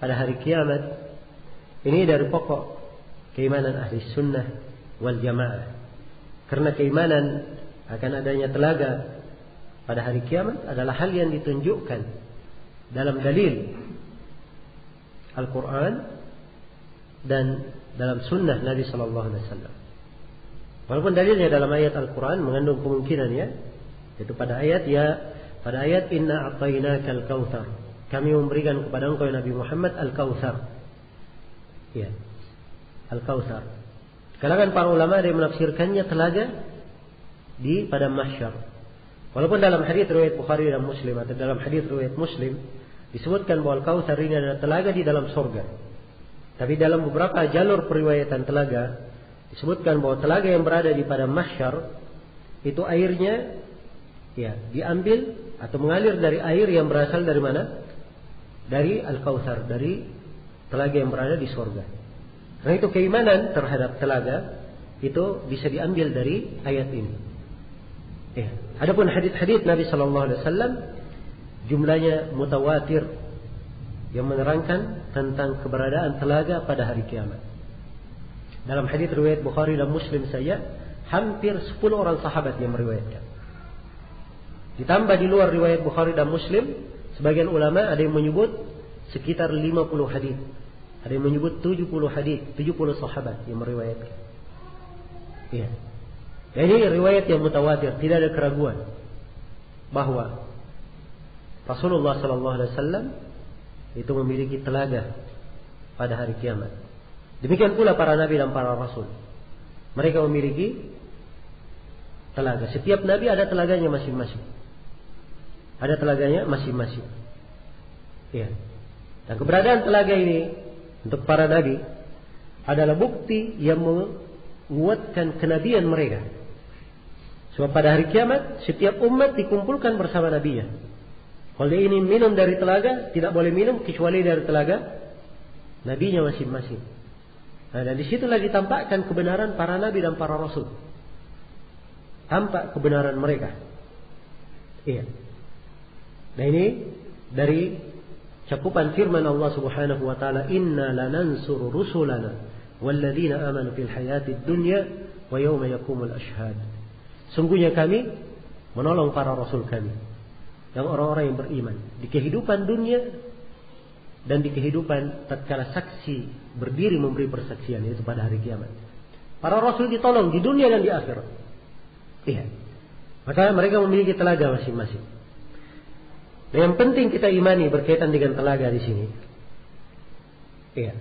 pada hari kiamat ini dari pokok keimanan ahli sunnah wal jamaah. Karena keimanan akan adanya telaga pada hari kiamat adalah hal yang ditunjukkan dalam dalil Al-Quran dan dalam sunnah Nabi Sallallahu Alaihi Wasallam. Walaupun dalilnya dalam ayat Al-Quran mengandung kemungkinan ya, yaitu pada ayat Inna a'tainakal kautsar, kami memberikan kepada engkau Nabi Muhammad Al-Kautsar. Ya, Al-Kautsar. Kalangan para ulama ada yang menafsirkannya telaga di padang mahsyar. Walaupun dalam hadis riwayat Bukhari dan Muslim atau dalam hadis riwayat Muslim disebutkan bahwa Al-Kautsar ini adalah telaga di dalam surga. Tapi dalam beberapa jalur periwayatan telaga disebutkan bahwa telaga yang berada di padang mahsyar itu airnya ya diambil atau mengalir dari air yang berasal dari mana? Dari Al-Kautsar, dari telaga yang berada di surga. Karena itu keimanan terhadap telaga itu bisa diambil dari ayat ini. Ya. Adapun hadis-hadis Nabi Sallallahu Alaihi Wasallam jumlahnya mutawatir yang menerangkan tentang keberadaan telaga pada hari kiamat. Dalam hadis riwayat Bukhari dan Muslim saja hampir 10 orang sahabat yang meriwayatkan. Ditambah di luar riwayat Bukhari dan Muslim, sebagian ulama ada yang menyebut sekitar 50 hadis. Ada yang menyebut 70 hadis, 70 sahabat yang meriwayatkan. Iya. Ini riwayat yang mutawatir, tidak ada keraguan bahwa Rasulullah sallallahu alaihi wasallam itu memiliki telaga pada hari kiamat. Demikian pula para nabi dan para rasul. Mereka memiliki telaga. Setiap nabi ada telaganya masing-masing. Ada telaganya masing-masing. Iya. Dan keberadaan telaga ini untuk para nabi adalah bukti yang menguatkan kenabian mereka. Sebab pada hari kiamat setiap umat dikumpulkan bersama nabinya. Kalau dia ingin minum dari telaga, tidak boleh minum kecuali dari telaga nabinya masing-masing. Nah, dan disitulah ditampakkan kebenaran para nabi dan para rasul. Tampak kebenaran mereka. Iya. Nah ini dari cakupan firman Allah Subhanahu wa taala, "Inna lanansuru rusulana walladzina amanu fil hayatid dunya wa yawma yaqumul ashhad." Sungguhnya kami menolong para rasul kami yang orang-orang yang beriman di kehidupan dunia dan di kehidupan tatkala saksi berdiri memberi persaksian, yaitu pada hari kiamat. Para rasul ditolong di dunia dan di akhirat. Iya. Maka mereka memiliki telaga masing-masing. Nah, yang penting kita imani berkaitan dengan telaga di sini. Iya.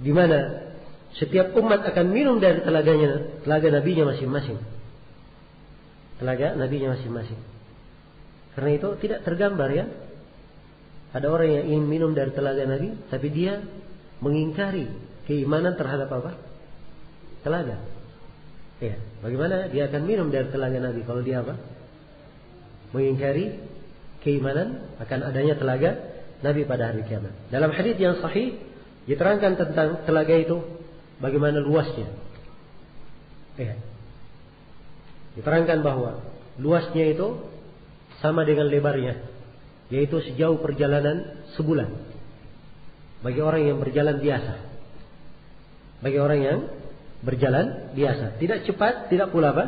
Di mana setiap umat akan minum dari telaganya, telaga nabinya masing-masing. Telaga nabinya masing-masing. Karena itu tidak tergambar ya. Ada orang yang ingin minum dari telaga nabi, tapi dia mengingkari keimanan terhadap apa? Telaga. Ya, bagaimana dia akan minum dari telaga nabi kalau dia apa? Mengingkari keimanan akan adanya telaga nabi pada hari kiamat. Dalam hadis yang sahih diterangkan tentang telaga itu bagaimana luasnya. Ya. Diterangkan bahwa luasnya itu sama dengan lebarnya, yaitu sejauh perjalanan sebulan bagi orang yang berjalan biasa. Bagi orang yang berjalan biasa, tidak cepat, tidak pula apa?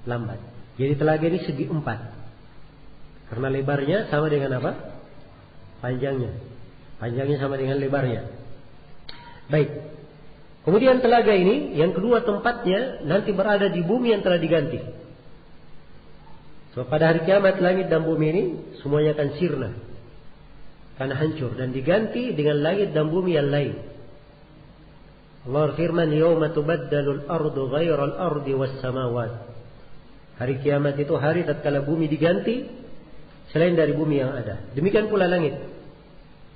Lambat. Jadi telaga ini segi 4. Karena lebarnya sama dengan apa? Panjangnya. Panjangnya sama dengan lebarnya. Baik. Kemudian telaga ini yang kedua tempatnya nanti berada di bumi yang telah diganti. So, pada hari kiamat langit dan bumi ini semuanya akan sirna, akan hancur dan diganti dengan langit dan bumi yang lain. Allah firman, "Yauma tubaddalul ardu ghairal ardi was samawat." Hari kiamat itu hari tatkala bumi diganti selain dari bumi yang ada. Demikian pula langit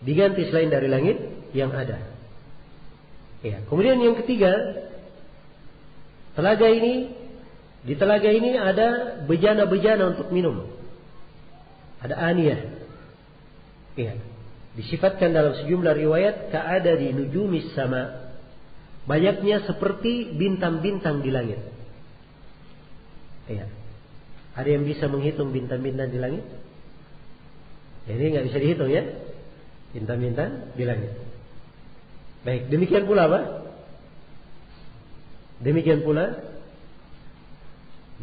diganti selain dari langit yang ada. Ya, kemudian yang ketiga, telaga ini, di telaga ini ada bejana-bejana untuk minum. Ada aniyah. Ya, disifatkan dalam sejumlah riwayat ka'ada di nujumis sama. Banyaknya seperti bintang-bintang di langit. Ya. Ada yang bisa menghitung bintang-bintang di langit? Ya, ini nggak bisa dihitung ya, bintang-bintang di langit. Baik, demikian pula apa? Demikian pula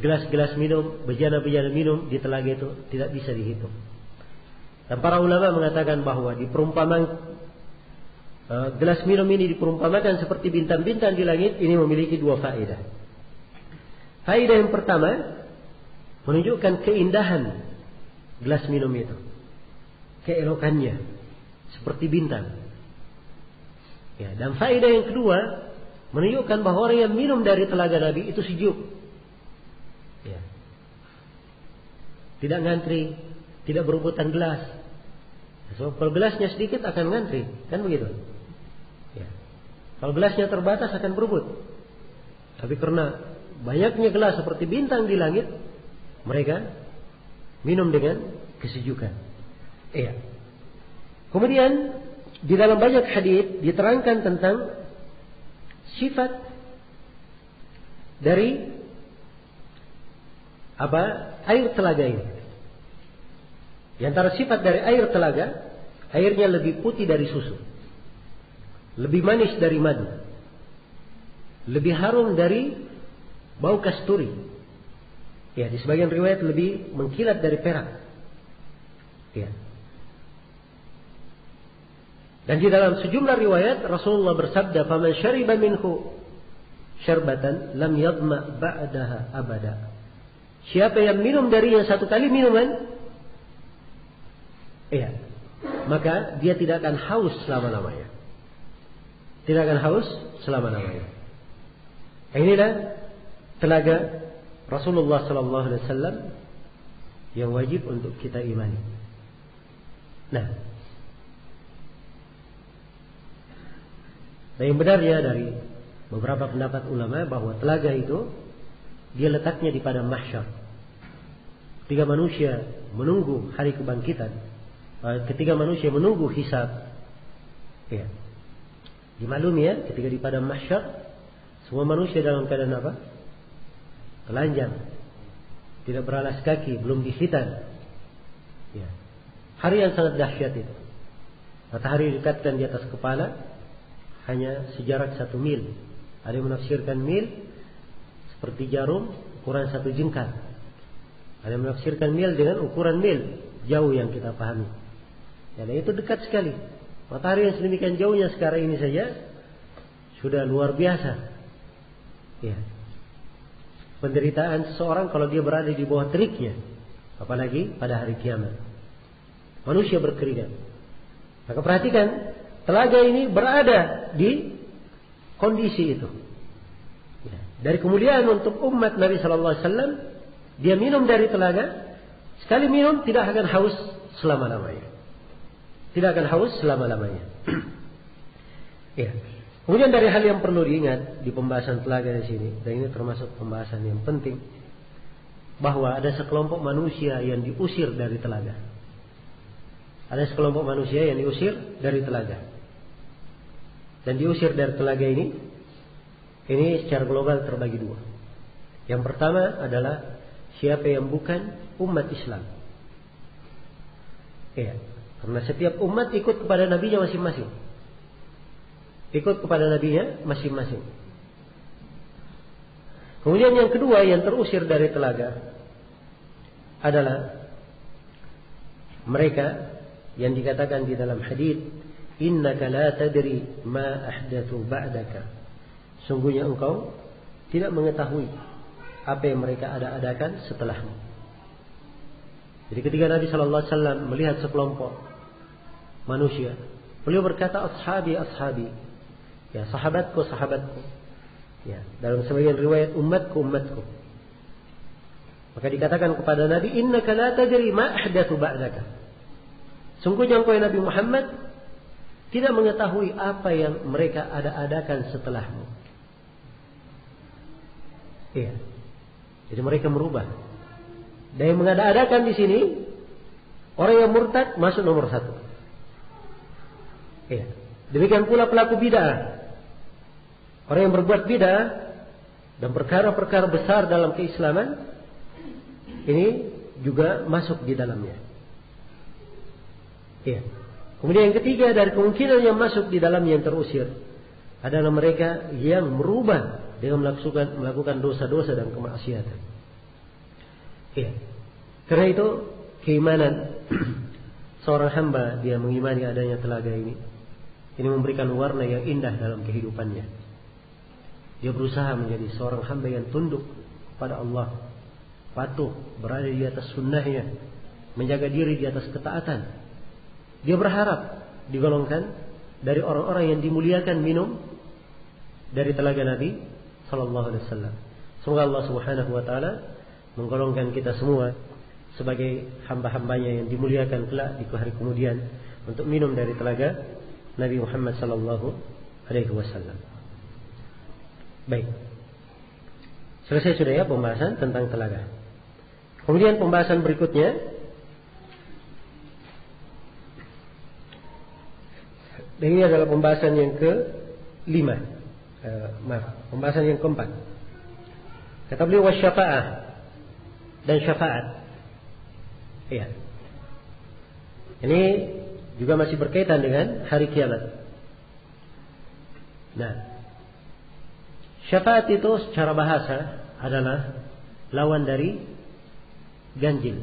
gelas-gelas minum, bejana-bejana minum di telaga itu tidak bisa dihitung. Dan para ulama mengatakan bahwa di perumpamaan gelas minum ini diperumpamakan seperti bintang-bintang di langit, ini memiliki dua faedah. Faedah yang pertama, menunjukkan keindahan gelas minum itu, keelokannya seperti bintang. Ya, dan faedah yang kedua, menunjukkan bahwa orang yang minum dari telaga Nabi itu sejuk. Ya. Tidak ngantri, tidak berebutan gelas. So, kalau gelasnya sedikit akan ngantri, kan begitu? Ya. Kalau gelasnya terbatas akan berebut. Tapi karena banyaknya gelas seperti bintang di langit, mereka minum dengan kesejukan. Iya. Kemudian di dalam banyak hadis diterangkan tentang sifat dari air telaga ini. Di antara sifat dari air telaga, airnya lebih putih dari susu, lebih manis dari madu, lebih harum dari bau kasturi. Ya, di sebagian riwayat lebih mengkilat dari perak. Ya. Dan di dalam sejumlah riwayat Rasulullah bersabda, "Faman syariba minhu syarbatan lam yadma ba'daha abada." Siapa yang minum dari yang satu kali minuman, maka dia tidak akan haus selama-lamanya. Tidak akan haus selama-lamanya. Inilah telaga Rasulullah sallallahu alaihi wasallam yang wajib untuk kita imani. Nah, yang benarnya dari beberapa pendapat ulama bahwa telaga itu dia letaknya di padang mahsyar. Ketika manusia menunggu hari kebangkitan, ketika manusia menunggu hisab, ya, dimaklumi ya, ketika di padang mahsyar semua manusia dalam keadaan apa? Telanjang, tidak beralas kaki, belum dihitan. Ya. Hari yang sangat dahsyat itu. Matahari didekatkan di atas kepala, hanya sejarak 1 mil. Ada yang menafsirkan mil seperti jarum ukuran 1 jengkal. Ada yang menafsirkan mil dengan ukuran mil, jauh yang kita pahami. Dan itu dekat sekali. Matahari yang sedemikian jauhnya sekarang ini saja sudah luar biasa. Ya. Penderitaan seseorang kalau dia berada di bawah teriknya, apalagi pada hari kiamat. Manusia berkeringat. Maka perhatikan, telaga ini berada di kondisi itu. Ya. Dari kemuliaan untuk umat Nabi Sallallahu Alaihi Wasallam, dia minum dari telaga. Sekali minum tidak akan haus selama-lamanya. Tidak akan haus selama-lamanya. Ya. Kemudian dari hal yang perlu diingat di pembahasan telaga di sini, dan ini termasuk pembahasan yang penting, bahwa ada sekelompok manusia yang diusir dari telaga. Ada sekelompok manusia yang diusir dari telaga. Dan diusir dari telaga ini secara global terbagi dua. Yang pertama adalah siapa yang bukan umat Islam. Ya, karena setiap umat ikut kepada nabinya masing-masing. Ikut kepada nabinya masing-masing. Kemudian yang kedua yang terusir dari telaga adalah mereka yang dikatakan di dalam hadis, innaka la tadri ma ahdatsu ba'daka. Sungguhnya engkau tidak mengetahui apa yang mereka adakan setelahmu. Jadi ketika Nabi sallallahu alaihi wasallam melihat sekelompok manusia, beliau berkata, ashabi ashabi. Ya, sahabatku sahabatku. Ya, dalam sebagian riwayat umatku umatku. Maka dikatakan kepada Nabi, innaka la tadri ma ahdatsu ba'daka. Sungguhnya engkau Nabi Muhammad tidak mengetahui apa yang mereka adakan setelahmu. Iya. Jadi mereka merubah. Dan yang mengada-adakan di sini orang yang murtad masuk nomor 1. Iya. Demikian pula pelaku bid'ah. Orang yang berbuat bid'ah dan perkara-perkara besar dalam keislaman ini juga masuk di dalamnya. Iya. Kemudian yang ketiga dari kemungkinan yang masuk di dalamnya yang terusir adalah mereka yang merubah dengan melakukan dosa-dosa dan kemaksiatan. Iya. Karena itu keimanan seorang hamba dia mengimani adanya telaga ini memberikan warna yang indah dalam kehidupannya. Dia berusaha menjadi seorang hamba yang tunduk kepada Allah, patuh, berada di atas sunnahnya, menjaga diri di atas ketaatan. Dia berharap digolongkan dari orang-orang yang dimuliakan minum dari telaga Nabi Sallallahu Alaihi Wasallam. Semoga Allah Subhanahu Wa Taala menggolongkan kita semua sebagai hamba-hambanya yang dimuliakan kelak di hari kemudian untuk minum dari telaga Nabi Muhammad Sallallahu Alaihi Wasallam. Baik, selesai sudah ya pembahasan tentang telaga. Kemudian pembahasan berikutnya, dan ini adalah pembahasan yang ke-5. Pembahasan yang keempat. Kata beliau wasyafa'ah dan syafaat. Iya. Ini juga masih berkaitan dengan hari kiamat. Nah, syafaat itu secara bahasa adalah lawan dari ganjil.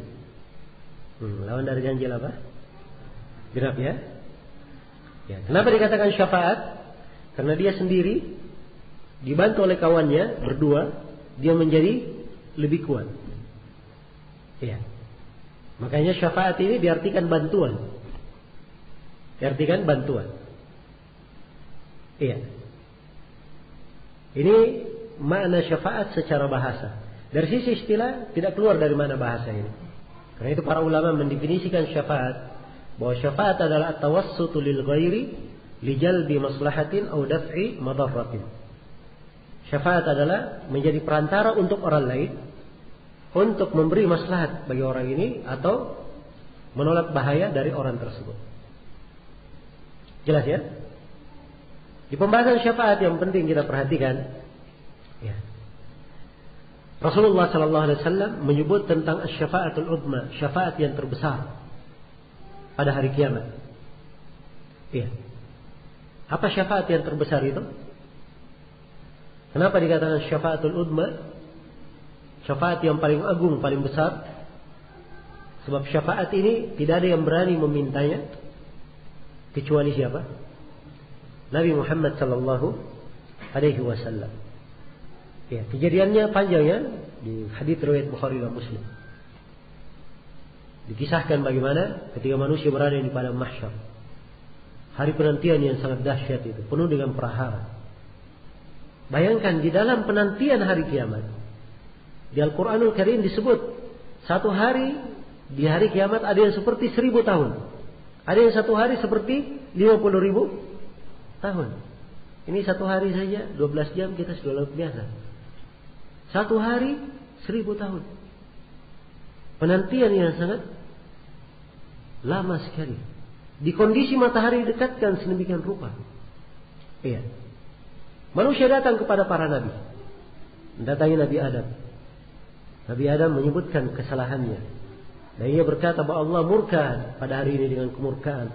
Lawan dari ganjil apa? Genap ya? Ya. Kenapa dikatakan syafaat? Karena dia sendiri dibantu oleh kawannya berdua, dia menjadi lebih kuat. Ya. Makanya syafaat ini diartikan bantuan. Diartikan bantuan. Iya. Ini makna syafaat secara bahasa. Dari sisi istilah tidak keluar dari makna bahasa ini. Karena itu para ulama mendefinisikan syafaat bahwa syafaat adalah at-tawassutu lil ghairi li jalbi maslahatin aw daf'i madarratin. Syafaat adalah menjadi perantara untuk orang lain untuk memberi maslahat bagi orang ini atau menolak bahaya dari orang tersebut. Jelas ya? Di pembahasan syafaat yang penting kita perhatikan, ya. Rasulullah sallallahu alaihi wasallam menyebut tentang asy-syafa'atul uzma, syafaat yang terbesar pada hari kiamat. Iya. Apa syafaat yang terbesar itu? Kenapa dikatakan syafaatul uzma? Syafaat yang paling agung, paling besar. Sebab syafaat ini tidak ada yang berani memintanya kecuali siapa? Nabi Muhammad sallallahu alaihi wasallam. Ya, kejadiannya panjang ya di hadits riwayat Bukhari dan Muslim. Dikisahkan bagaimana ketika manusia berada di padang mahsyar. Hari penantian yang sangat dahsyat itu, penuh dengan prahara. Bayangkan di dalam penantian hari kiamat. Di Al-Quranul Karim disebut satu hari di hari kiamat ada yang seperti 1000 tahun. Ada yang satu hari seperti 50.000 tahun. Ini satu hari saja 12 jam kita sudah luar biasa. Satu hari 1000 tahun. Penantian yang sangat lama sekali. Di kondisi matahari dekatkan sedemikian rupa. Iya. Manusia datang kepada para nabi. Mendatangi Nabi Adam. Nabi Adam menyebutkan kesalahannya. Dan ia berkata bahwa Allah murka pada hari ini dengan kemurkaan.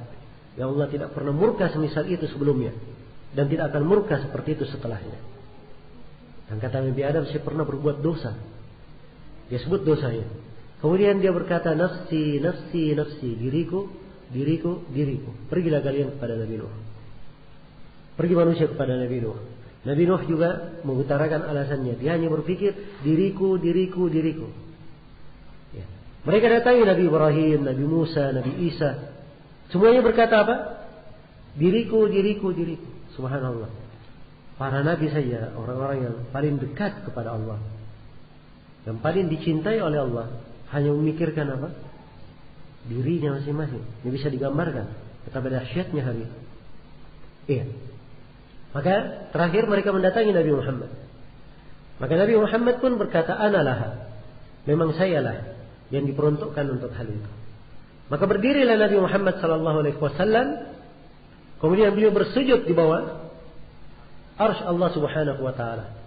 Ya Allah tidak pernah murka semisal itu sebelumnya. Dan tidak akan murka seperti itu setelahnya. Dan kata Nabi Adam, saya pernah berbuat dosa. Dia sebut dosanya. Kemudian dia berkata, nafsi, nafsi, nafsi, diriku, diriku, diriku. Pergilah kalian kepada Nabi Nuh. Pergi manusia kepada Nabi Nuh. Nabi Nuh juga mengutarakan alasannya. Dia hanya berpikir, diriku, diriku, diriku. Ya. Mereka datangi Nabi Ibrahim, Nabi Musa, Nabi Isa. Semuanya berkata apa? Diriku, diriku, diriku. Subhanallah. Para nabi saja, orang-orang yang paling dekat kepada Allah, yang paling dicintai oleh Allah, hanya memikirkan apa? Dirinya masing-masing. Ini bisa digambarkan betapa dahsyatnya hari. Iya. Maka terakhir mereka mendatangi Nabi Muhammad. Maka Nabi Muhammad pun berkata, Analah. Memang sayalah yang diperuntukkan untuk hal itu. Maka berdirilah Nabi Muhammad sallallahu alaihi wasallam. Kemudian beliau bersujud di bawah arsy Allah Subhanahu wa taala.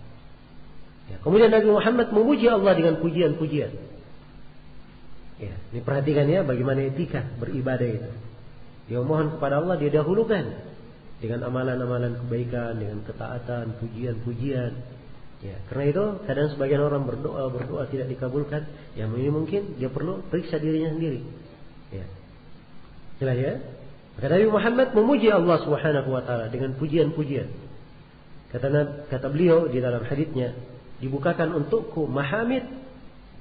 Ya, kemudian Nabi Muhammad memuji Allah dengan pujian-pujian. Ya, ini perhatikan ya bagaimana etika beribadah itu. Dia mohon kepada Allah, dia dahulukan dengan amalan-amalan kebaikan, dengan ketaatan, pujian-pujian. Ya, karena itu kadang sebagian orang berdoa tidak dikabulkan. Yang ini mungkin dia perlu periksa dirinya sendiri. Ya. Jelas ya? Maka Nabi Muhammad memuji Allah Subhanahu wa taala dengan pujian-pujian. Kata beliau di dalam haditsnya, dibukakan untukku mahamid,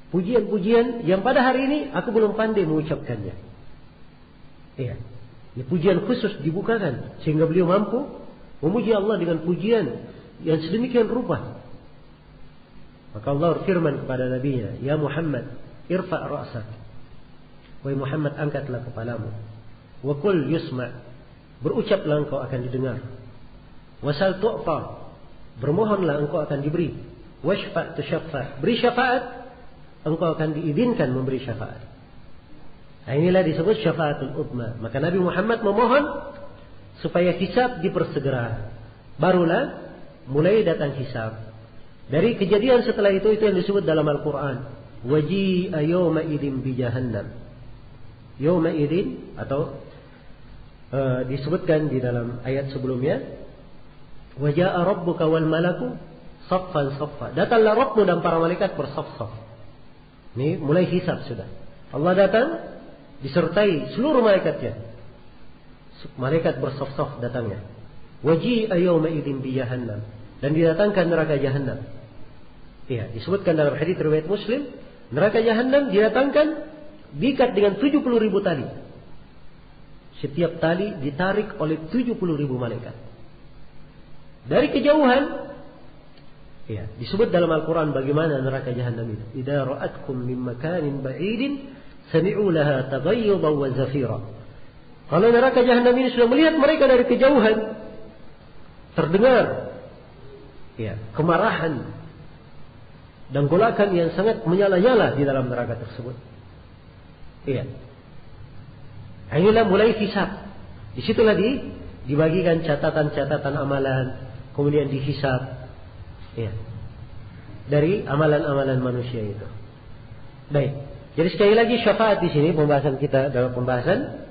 pujian-pujian yang pada hari ini aku belum pandai mengucapkannya. Iya. Ini pujian khusus dibukakan sehingga beliau mampu memuji Allah dengan pujian yang sedemikian rupa. Maka Allah berfirman kepada nabinya, "Ya Muhammad, irfa' ra'sak." Wahai Muhammad, angkatlah kepalamu. Wa qul yusma'. Berucaplah engkau akan didengar. Wasal tu'ta. Bermohonlah engkau akan diberi. Washfa' tushaffa'. Beri syafaat, engkau akan diizinkan memberi syafaat. Nah, inilah disebut syafaatul udma. Maka Nabi Muhammad memohon supaya hisab dipersegera. Barulah mulai datang hisab. Dari kejadian setelah itu yang disebut dalam Al-Quran. Waji'a yawma idin bi jahannam. Yawma idin atau disebutkan di dalam ayat sebelumnya. Waja'a rabbuka wal malaku saffan saffa. Datanglah Rabbmu dan para malaikat bersaf-saf. Ini mulai hisab sudah. Allah datang disertai seluruh malaikatnya. Malaikat bersaf-saf datangnya. Waji'a yawma idin bi jahannam. Dan didatangkan neraka jahannam. Iya, disebutkan dalam hadis riwayat Muslim, neraka jahannam didatangkan diikat dengan 70.000 tali. Setiap tali ditarik oleh 70.000 malaikat. Dari kejauhan, iya, disebut dalam Al-Quran bagaimana neraka jahannam itu. Idza ra'atkum min makanin ba'idin sami'u laha taghayyudan wa zafira. Kalau neraka jahannam ini sudah melihat mereka dari kejauhan, terdengar ya, kemarahan dan golakan yang sangat menyala-nyala di dalam neraka tersebut. Iya. Inilah mulai hisab. Disitulah dibagikan catatan-catatan amalan, kemudian dihisab. Iya. Dari amalan-amalan manusia itu. Baik. Jadi sekali lagi syafaat di sini pembahasan kita dalam pembahasan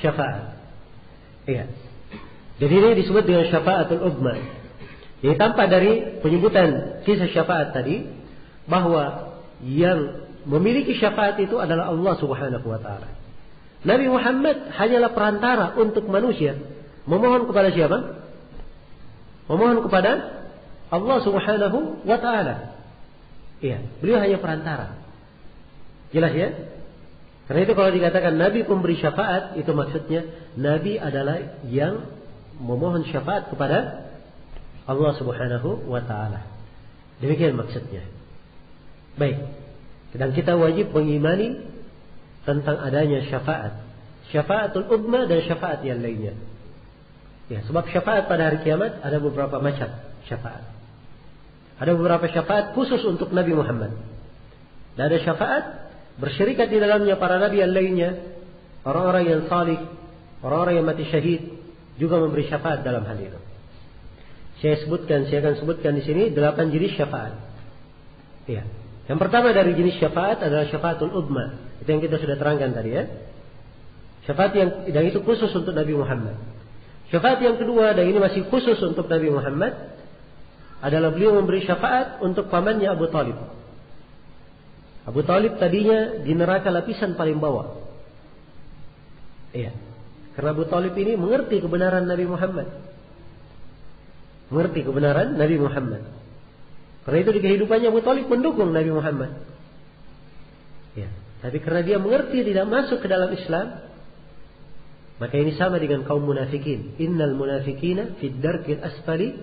syafaat. Iya. Jadi ini disebut dengan syafaatul udma. Jadi tampak dari penyebutan kisah syafaat tadi bahwa yang memiliki syafaat itu adalah Allah Subhanahu wa taala. Nabi Muhammad hanyalah perantara untuk manusia memohon kepada siapa? Memohon kepada Allah Subhanahu wa taala. Iya, beliau hanya perantara. Jelas ya? Karena itu kalau dikatakan Nabi pemberi syafaat, itu maksudnya Nabi adalah yang memohon syafaat kepada Allah Subhanahu wa ta'ala. Demikian maksudnya. Baik. Dan kita wajib mengimani tentang adanya syafaat. Syafaatul udma dan syafaat yang lainnya. Ya, sebab syafaat pada hari kiamat ada beberapa macam syafaat. Ada beberapa syafaat khusus untuk Nabi Muhammad. Dan ada syafaat bersyirikat di dalamnya para nabi yang lainnya. Orang-orang yang salih, orang-orang yang mati syahid juga memberi syafaat dalam hal itu. Saya akan sebutkan di sini 8 jenis syafaat. Ya. Yang pertama dari jenis syafaat adalah syafaatul udma. Itu yang kita sudah terangkan tadi ya. Syafaat yang itu khusus untuk Nabi Muhammad. Syafaat yang kedua dan ini masih khusus untuk Nabi Muhammad adalah beliau memberi syafaat untuk pamannya Abu Talib. Abu Talib tadinya di neraka lapisan paling bawah. Iya. Karena Abu Talib ini mengerti kebenaran Nabi Muhammad. Mengerti kebenaran Nabi Muhammad. Karena itu di kehidupannya Abu Talib mendukung Nabi Muhammad. Ya. Tapi karena dia mengerti tidak masuk ke dalam Islam, maka ini sama dengan kaum munafikin. Innal munafikina fid darkil asfali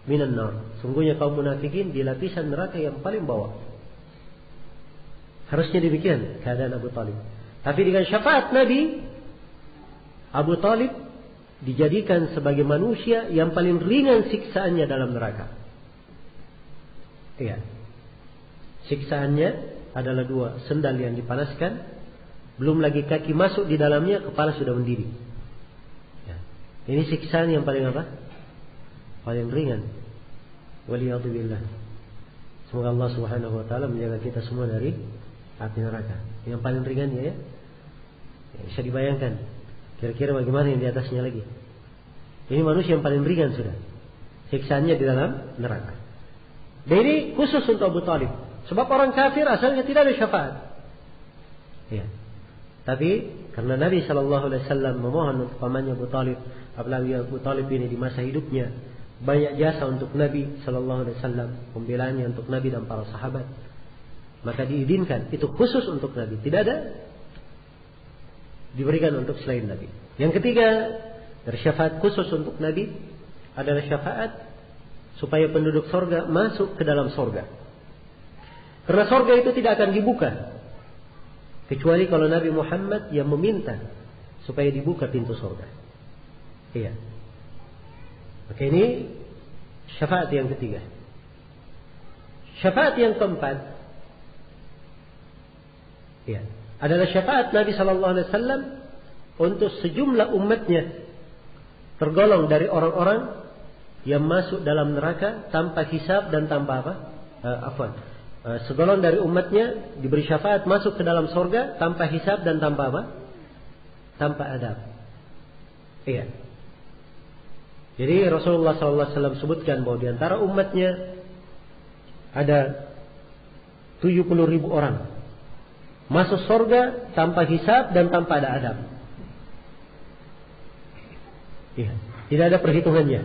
minan nar. Sungguhnya kaum munafikin di lapisan neraka yang paling bawah. Harusnya demikian keadaan Abu Talib. Tapi dengan syafaat Nabi, Abu Talib dijadikan sebagai manusia yang paling ringan siksaannya dalam neraka. Iya. Siksaannya adalah 2 sendal yang dipanaskan, belum lagi kaki masuk di dalamnya, kepala sudah mendidih. Ya. Ini siksaan yang paling apa? Paling ringan. Waliyadzubillah. Semoga Allah Subhanahu wa taala menjaga kita semua dari api neraka. Yang paling ringan ya. Bisa dibayangkan. Kira-kira bagaimana yang di atasnya lagi? Ini manusia yang paling ringan sudah. Siksaannya di dalam neraka. Dan ini khusus untuk Abu Talib. Sebab orang kafir asalnya tidak ada syafaat. Ya. Tapi karena Nabi SAW memohon untuk pamannya Abu Talib, apalagi Abu Talib ini di masa hidupnya banyak jasa untuk Nabi SAW, pembelaannya untuk Nabi dan para sahabat, maka diizinkan. Itu khusus untuk Nabi, tidak ada diberikan untuk selain Nabi. Yang ketiga, dari syafaat khusus untuk Nabi adalah syafaat supaya penduduk sorga masuk ke dalam sorga. Karena sorga itu tidak akan dibuka kecuali kalau Nabi Muhammad yang meminta supaya dibuka pintu sorga. Iya. Maka ini syafaat yang ketiga. Syafaat yang keempat, ya, adalah syafaat Nabi Sallallahu Alaihi Wasallam untuk sejumlah umatnya tergolong dari orang-orang yang masuk dalam neraka tanpa hisab dan tanpa apa? Segolong dari umatnya diberi syafaat masuk ke dalam surga tanpa hisab dan tanpa apa? Tanpa adab. Iya. Jadi Rasulullah SAW sebutkan bahwa di antara umatnya ada 70.000 orang masuk surga tanpa hisab dan tanpa ada adab. Iya. Tidak ada perhitungannya,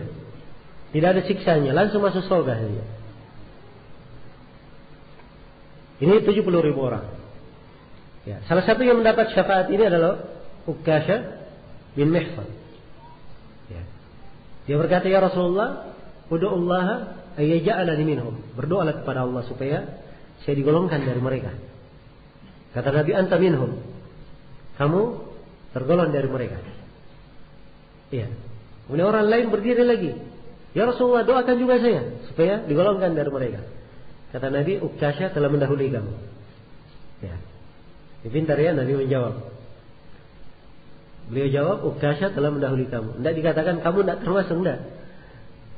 tidak ada siksanya, langsung masuk surga saja. Ini 70.000 orang. Ya, salah satu yang mendapat syafaat ini adalah Ukasha bin Mihsan. Ya. Dia berkata, ya Rasulullah, ud'ullaha ayyaja'alani minhum. Berdoalah kepada Allah supaya saya digolongkan dari mereka. Kata Nabi, anta minhum. Kamu tergolong dari mereka. Iya. Kemudian orang lain berdiri lagi. Ya Rasulullah, doakan juga saya supaya digolongkan dari mereka. Kata Nabi, Ukasha telah mendahului kamu. Ya. Pintar ya Nabi menjawab. Beliau jawab, Ukasha telah mendahului kamu. Tidak dikatakan kamu tidak termasuk, tidak.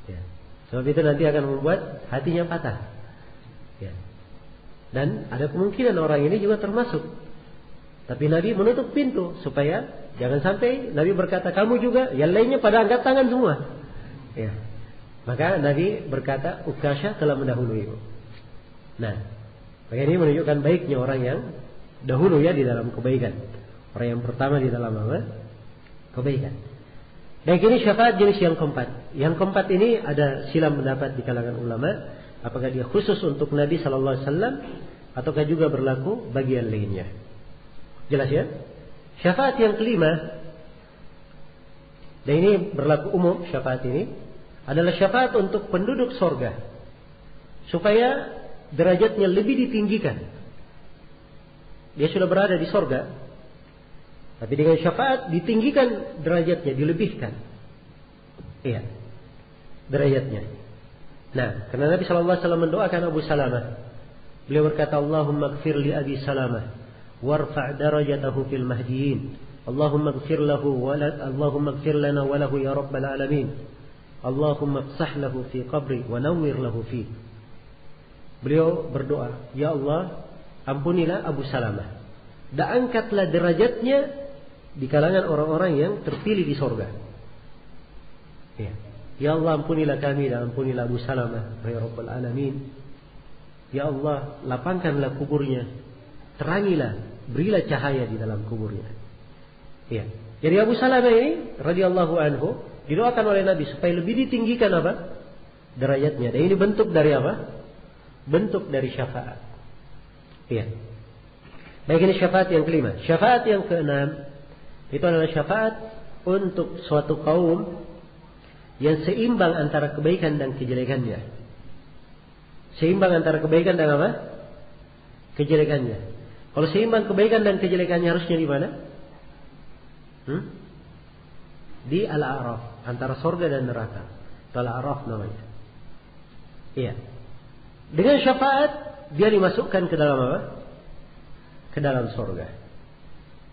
Ya. Sebab itu nanti akan membuat hatinya patah. Ya. Dan ada kemungkinan orang ini juga termasuk. Tapi Nabi menutup pintu supaya jangan sampai Nabi berkata kamu juga, yang lainnya pada angkat tangan semua. Ya. Maka Nabi berkata, Ukasha telah mendahului. Nah, maka ini menunjukkan baiknya orang yang dahulu ya di dalam kebaikan. Orang yang pertama di dalam apa? Kebaikan. Dan ini syafaat jenis yang keempat. Yang keempat ini ada silam pendapat di kalangan ulama. Apakah dia khusus untuk Nabi Sallallahu Alaihi Wasallam ataukah juga berlaku bagi yang lainnya? Jelas ya? Syafaat yang kelima, dan ini berlaku umum syafaat ini, adalah syafaat untuk penduduk sorga supaya derajatnya lebih ditinggikan. Dia sudah berada di sorga, tapi dengan syafaat ditinggikan derajatnya, dilebihkan. Iya, derajatnya. Nah, karena Nabi Sallallahu Alaihi Wasallam mendoakan Abu Salamah, beliau berkata, Allahumma gfir li Abi Salamah warfa' darajatahu fil mahdiyin. Allahumma gfir lahu Allahumma gfir lana wa lahu ya rabbal alamin. Allahumma fsah lahu fi qabri wa nawwir lahu fi. Beliau berdoa, ya Allah, ampunilah Abu Salamah dan angkatlah derajatnya di kalangan orang-orang yang terpilih di surga. Ya. Ya Allah, ampunilah kami dan ampunilah Abu Salamah, ya Rabbal Alamin. Ya Allah, lapangkanlah kuburnya, terangilah, berilah cahaya di dalam kuburnya. Ya. Jadi Abu Salamah ini radhiyallahu anhu didoakan oleh Nabi supaya lebih ditinggikan apa? Derajatnya. Dan ini bentuk dari apa? Bentuk dari syafaat. Iya. Baik, ini syafaat yang kelima. Syafaat yang keenam itu adalah syafaat untuk suatu kaum yang seimbang antara kebaikan dan kejelekannya. Seimbang antara kebaikan dan apa? Kejelekannya. Kalau seimbang kebaikan dan kejelekannya harusnya di mana? Di Al-A'raf, antara surga dan neraka. Al-A'raf namanya. Iya. Dengan syafaat dia dimasukkan ke dalam apa? Ke dalam surga.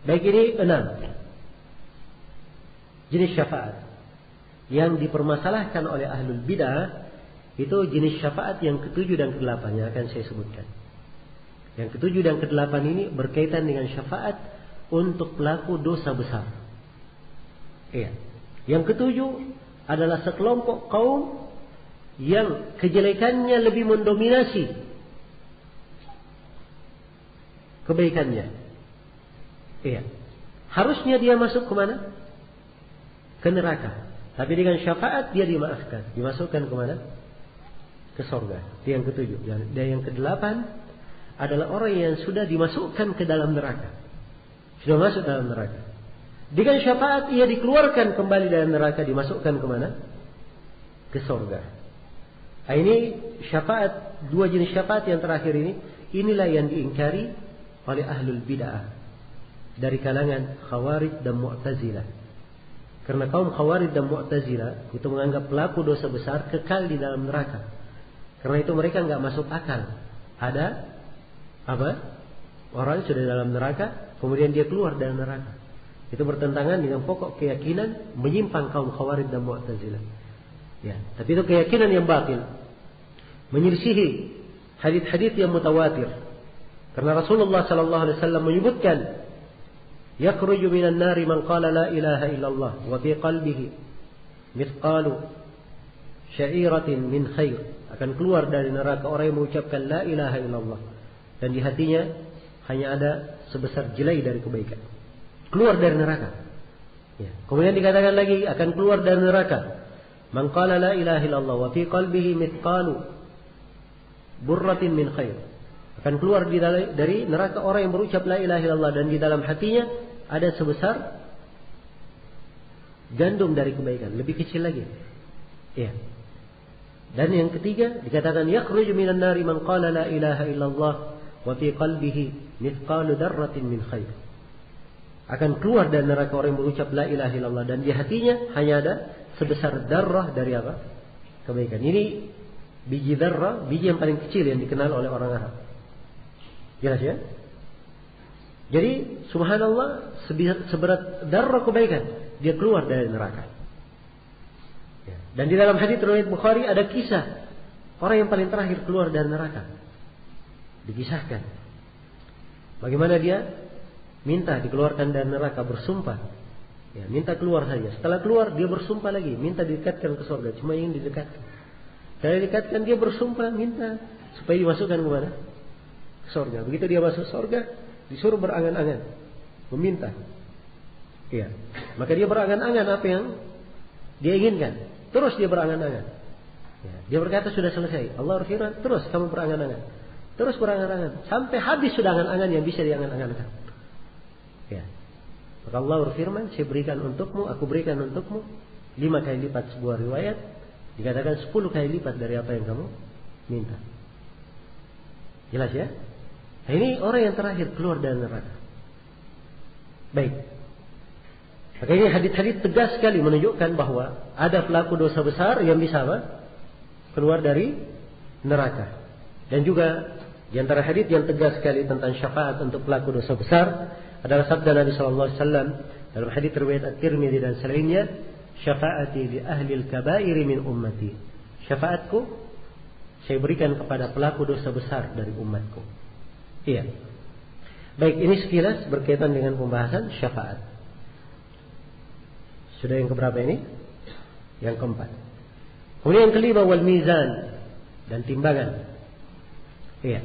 Baik, ini 6 jenis syafaat yang dipermasalahkan oleh ahlul bid'ah. Itu jenis syafaat yang ke-7 dan ke-8 yang akan saya sebutkan. Yang ke-7 dan ke-8 ini berkaitan dengan syafaat untuk pelaku dosa besar. Iya. Yang ke-7 adalah sekelompok kaum yang kejelekannya lebih mendominasi kebaikannya. Iya. Harusnya dia masuk ke mana? Ke neraka. Tapi dengan syafaat dia dimaafkan, dimasukkan ke mana? Ke surga. Itu yang ketujuh. Dan yang kedelapan adalah orang yang sudah dimasukkan ke dalam neraka. Sudah masuk dalam neraka. Dengan syafaat ia dikeluarkan kembali dari neraka, dimasukkan ke mana? Ke surga. Nah, ini syafaat, dua jenis syafaat yang terakhir ini, inilah yang diingkari oleh ahlul bid'ah dari kalangan Khawarij dan Mu'tazilah. Karena kaum Khawarij dan Mu'tazilah itu menganggap pelaku dosa besar kekal di dalam neraka. Karena itu mereka enggak masuk akal. Ada apa? Orang sudah dalam neraka, kemudian dia keluar dari neraka. Itu bertentangan dengan pokok keyakinan menyimpang kaum Khawarij dan Mu'tazilah. Ya, tapi itu keyakinan yang batil. Menyelisihi hadits-hadits yang mutawatir. Karena Rasulullah sallallahu alaihi wasallam menyebutkan, yakhruju minan nari man qala la ilaha illallah wa fi qalbihi mithqalu sya'iratin min khair. Akan keluar dari neraka orang yang mengucapkan la ilaha illallah dan di hatinya hanya ada sebesar jelai dari kebaikan. Keluar dari neraka. Ya. Kemudian dikatakan lagi akan keluar dari neraka man qala la ilaha illallah wa fi qalbihi mithqalu burratin min khair. Akan keluar dari neraka orang yang berucap la ilaha illallah dan di dalam hatinya ada sebesar gandum dari kebaikan, lebih kecil lagi. Ya. Dan yang ketiga dikatakan yakhruju minan nari man qala la ilaha illallah wa fi qalbihi mithqalu darratin min khair. Akan keluar dari neraka orang yang berucap la ilaha illallah dan di hatinya hanya ada sebesar darrah dari apa? Kebaikan. Ini biji darrah, biji yang paling kecil yang dikenal oleh orang Arab. Jelas ya? Jadi subhanallah, seberat darrah kebaikan dia keluar dari neraka. Ya. Dan di dalam hadits riwayat Bukhari ada kisah orang yang paling terakhir keluar dari neraka. Dikisahkan bagaimana dia minta dikeluarkan dari neraka, bersumpah. Ya, minta keluar saja. Setelah keluar dia bersumpah lagi, minta didekatkan ke surga, cuma ingin didekatkan. Kalau didekatkan dia bersumpah minta supaya dimasukkan ke mana? Surga. Begitu dia masuk surga, disuruh berangan-angan, meminta. Iya. Maka dia berangan-angan apa yang dia inginkan. Terus dia berangan-angan. Ya. Dia berkata sudah selesai. Allah berfirman, terus kamu berangan-angan. Terus berangan-angan. Sampai habis sudah angan-angan yang bisa diangan-angankan. Ya. Maka Allah berfirman, saya berikan untukmu, aku berikan untukmu 5 kali lipat sebuah riwayat. Dikatakan 10 kali lipat dari apa yang kamu minta. Jelas ya? Nah, ini orang yang terakhir keluar dari neraka. Baik. Maka ini hadits-hadits tegas sekali menunjukkan bahwa ada pelaku dosa besar yang bisa apa? Keluar dari neraka. Dan juga di antara hadits yang tegas sekali tentang syafaat untuk pelaku dosa besar adalah sabda Nabi sallallahu alaihi wasallam dalam hadits riwayat At-Tirmidzi dan selainnya, syafaati li ahli al-kaba'ir min ummati. Syafaatku saya berikan kepada pelaku dosa besar dari umatku. Iya. Baik, ini sekilas berkaitan dengan pembahasan syafaat. Sudah yang keberapa ini? Yang keempat. Kemudian yang kelima, wal mizan, dan timbangan. Iya.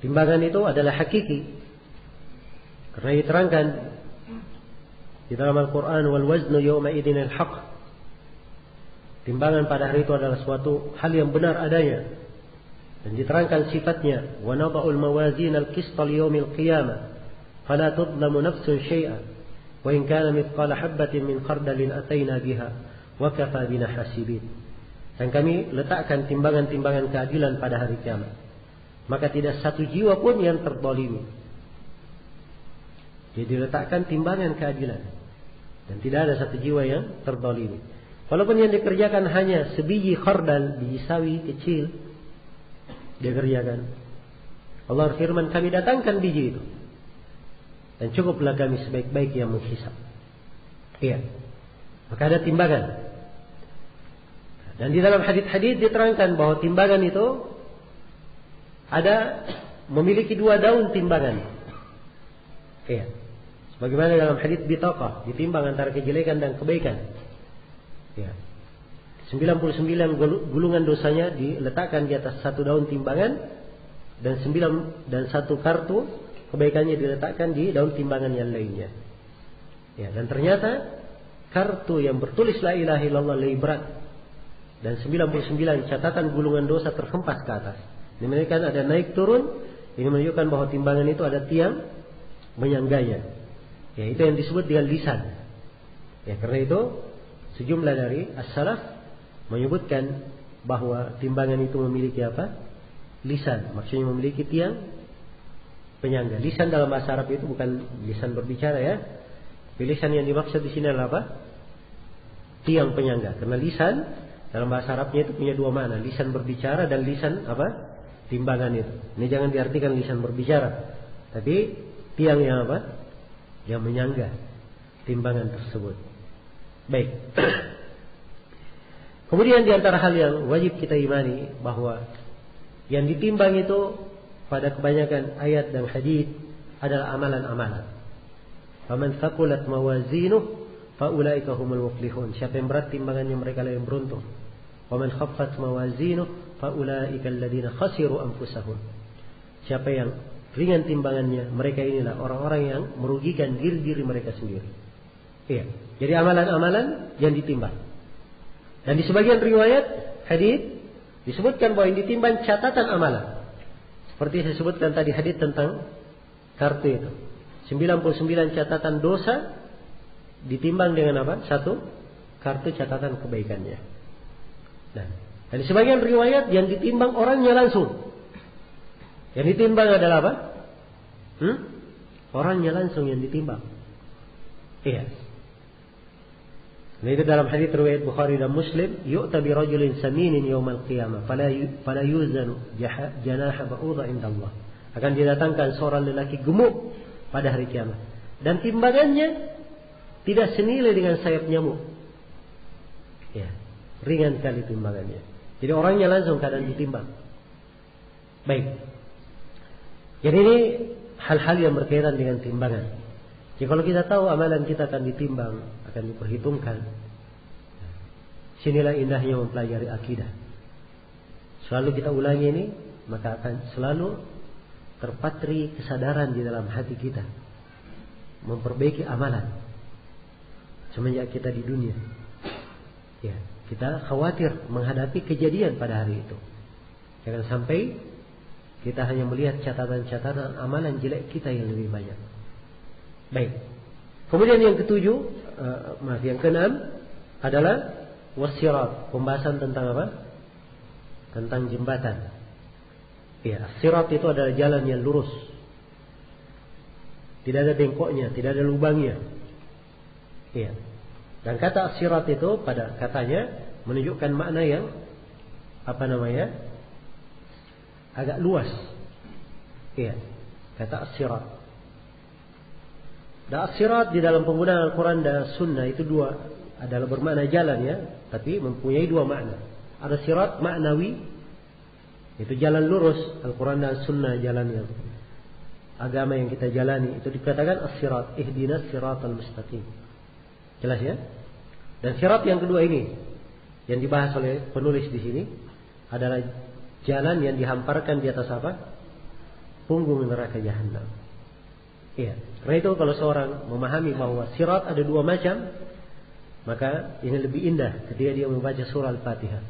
Timbangan itu adalah hakiki. Karena diterangkan di dalam Al-Quran, wal waznu yawma idinil haq. Timbangan pada hari itu adalah suatu hal yang benar adanya. Dan diterangkan sifatnya, wa nada'ul mawazin al-qista li yaumil qiyamah fala tudlamu nafsun syai'an wa in kana mithqala habatin min khardalin ataina biha wa kafa bina hasibin. Dan kami letakkan timbangan-timbangan keadilan pada hari kiamat, maka tidak satu jiwa pun yang terzalimi. Jadi letakkan timbangan keadilan dan tidak ada satu jiwa yang terzalimi. Walaupun yang dikerjakan hanya sebiji khardal, biji sawi kecil, dia kerjakan. Allah berfirman, kami datangkan biji itu dan cukuplah kami sebaik-baik yang menghisap. Iya. Maka ada timbangan. Dan di dalam hadits-hadits diterangkan bahwa timbangan itu ada memiliki 2 daun timbangan. Iya. Sebagaimana dalam hadits bitaqah, ditimbang antara kejelekan dan kebaikan. Ya. 99 gulungan dosanya diletakkan di atas satu daun timbangan, dan satu kartu kebaikannya diletakkan di daun timbangan yang lainnya. Ya, dan ternyata kartu yang bertulis la ilaha illallah lebih berat, dan 99 catatan gulungan dosa terhempas ke atas. Ini menunjukkan ada naik turun. Ini menunjukkan bahwa timbangan itu ada tiang menyangganya. Ya, itu yang disebut dengan lisan. Ya, karena itu sejumlah dari as-salaf menyebutkan bahwa timbangan itu memiliki apa? Lisan. Maksudnya memiliki tiang penyangga. Lisan dalam bahasa Arab itu bukan lisan berbicara ya. Lisan yang dimaksud di sini adalah apa? Tiang penyangga. Karena lisan dalam bahasa Arabnya itu punya dua makna. Lisan berbicara dan lisan apa? Timbangan itu. Ini jangan diartikan lisan berbicara, tapi tiang yang apa? Yang menyangga timbangan tersebut. Baik. Kemudian di antara hal yang wajib kita imani bahwa yang ditimbang itu pada kebanyakan ayat dan hadis adalah amalan-amalan. Faman thaqulat mawazinuh faulaika humul muflihun. Siapa yang berat timbangannya, mereka lah yang beruntung. Waman khaffat mawazinuh faulaika alladziina khasiru anfusahum. Siapa yang ringan timbangannya, mereka inilah orang-orang yang merugikan diri mereka sendiri. Iya. Jadi amalan-amalan yang ditimbang. Dan di sebagian riwayat hadis disebutkan bahwa yang ditimbang catatan amalan. Seperti saya sebutkan tadi hadis tentang kartu itu. 99 catatan dosa ditimbang dengan apa? Satu kartu catatan kebaikannya. Nah, dan di sebagian riwayat yang ditimbang orangnya langsung. Yang ditimbang adalah apa? Orangnya langsung yang ditimbang. Iya. Nah, itu dalam hadis riwayat Bukhari dan Muslim, yu'ta bi rajulin saminin yaumal qiyamah fala yuzanu janaha ba'udha indallah. Akan didatangkan seorang lelaki gemuk pada hari kiamat, dan timbangannya tidak senilai dengan sayap nyamuk. Ya, ringan sekali timbangannya. Jadi orangnya langsung keadaan ditimbang. Baik. Jadi ini hal-hal yang berkaitan dengan timbangan. Jadi kalau kita tahu amalan kita akan ditimbang, akan diperhitungkan, sinilah indahnya mempelajari akidah. Selalu kita ulangi ini, maka akan selalu terpatri kesadaran di dalam hati kita, memperbaiki amalan semenjak kita di dunia. Ya, kita khawatir menghadapi kejadian pada hari itu. Jangan sampai kita hanya melihat catatan-catatan amalan jelek kita yang lebih banyak. Baik. Kemudian yang yang keenam adalah wasirat, pembahasan tentang apa? Tentang jembatan. Ya, sirat itu adalah jalan yang lurus. Tidak ada bengkoknya, tidak ada lubangnya. Ya. Dan kata sirat itu pada katanya menunjukkan makna yang agak luas. Ya. Kata sirat. Dan as-sirat di dalam penggunaan Al-Quran dan Sunnah itu dua, adalah bermakna jalan ya, tapi mempunyai dua makna. Ada sirat maknawi, itu jalan lurus. Al-Quran dan Sunnah jalan yang agama yang kita jalani, itu dikatakan as-sirat, ihdinas siratal mustaqim. Jelas ya? Dan sirat yang kedua ini yang dibahas oleh penulis di sini adalah jalan yang dihamparkan di atas apa? Punggung neraka jahanam. Iya. Karena itu kalau seorang memahami bahwa sirat ada dua macam, maka ini lebih indah ketika dia membaca surah Al-Fatihah.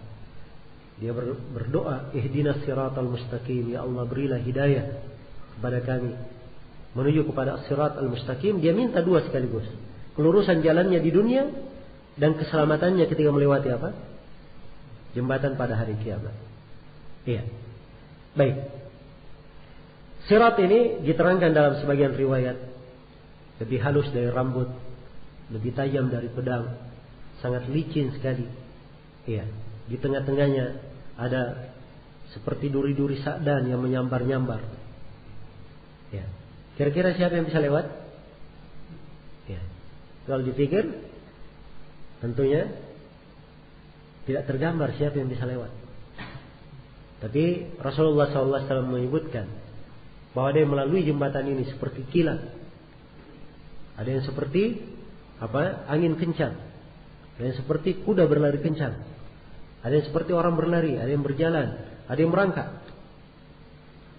Dia berdoa, ihdinas siratal mustaqim, ya Allah berilah hidayah kepada kami menuju kepada sirat al-mustaqim. Dia minta dua sekaligus, kelurusan jalannya di dunia dan keselamatannya ketika melewati apa? Jembatan pada hari kiamat. Iya. Baik. Sirat ini diterangkan dalam sebagian riwayat lebih halus dari rambut, lebih tajam dari pedang, sangat licin sekali. Iya. Di tengah-tengahnya ada seperti duri-duri sakdan yang menyambar-nyambar. Ya. Kira-kira siapa yang bisa lewat? Ya. Kalau dipikir, tentunya tidak tergambar siapa yang bisa lewat. Tapi Rasulullah SAW menyebutkan bahwa ada yang melalui jembatan ini seperti kilat, ada yang seperti angin kencang. ada yang seperti kuda berlari kencang, ada yang seperti orang berlari, ada yang berjalan, ada yang merangkak.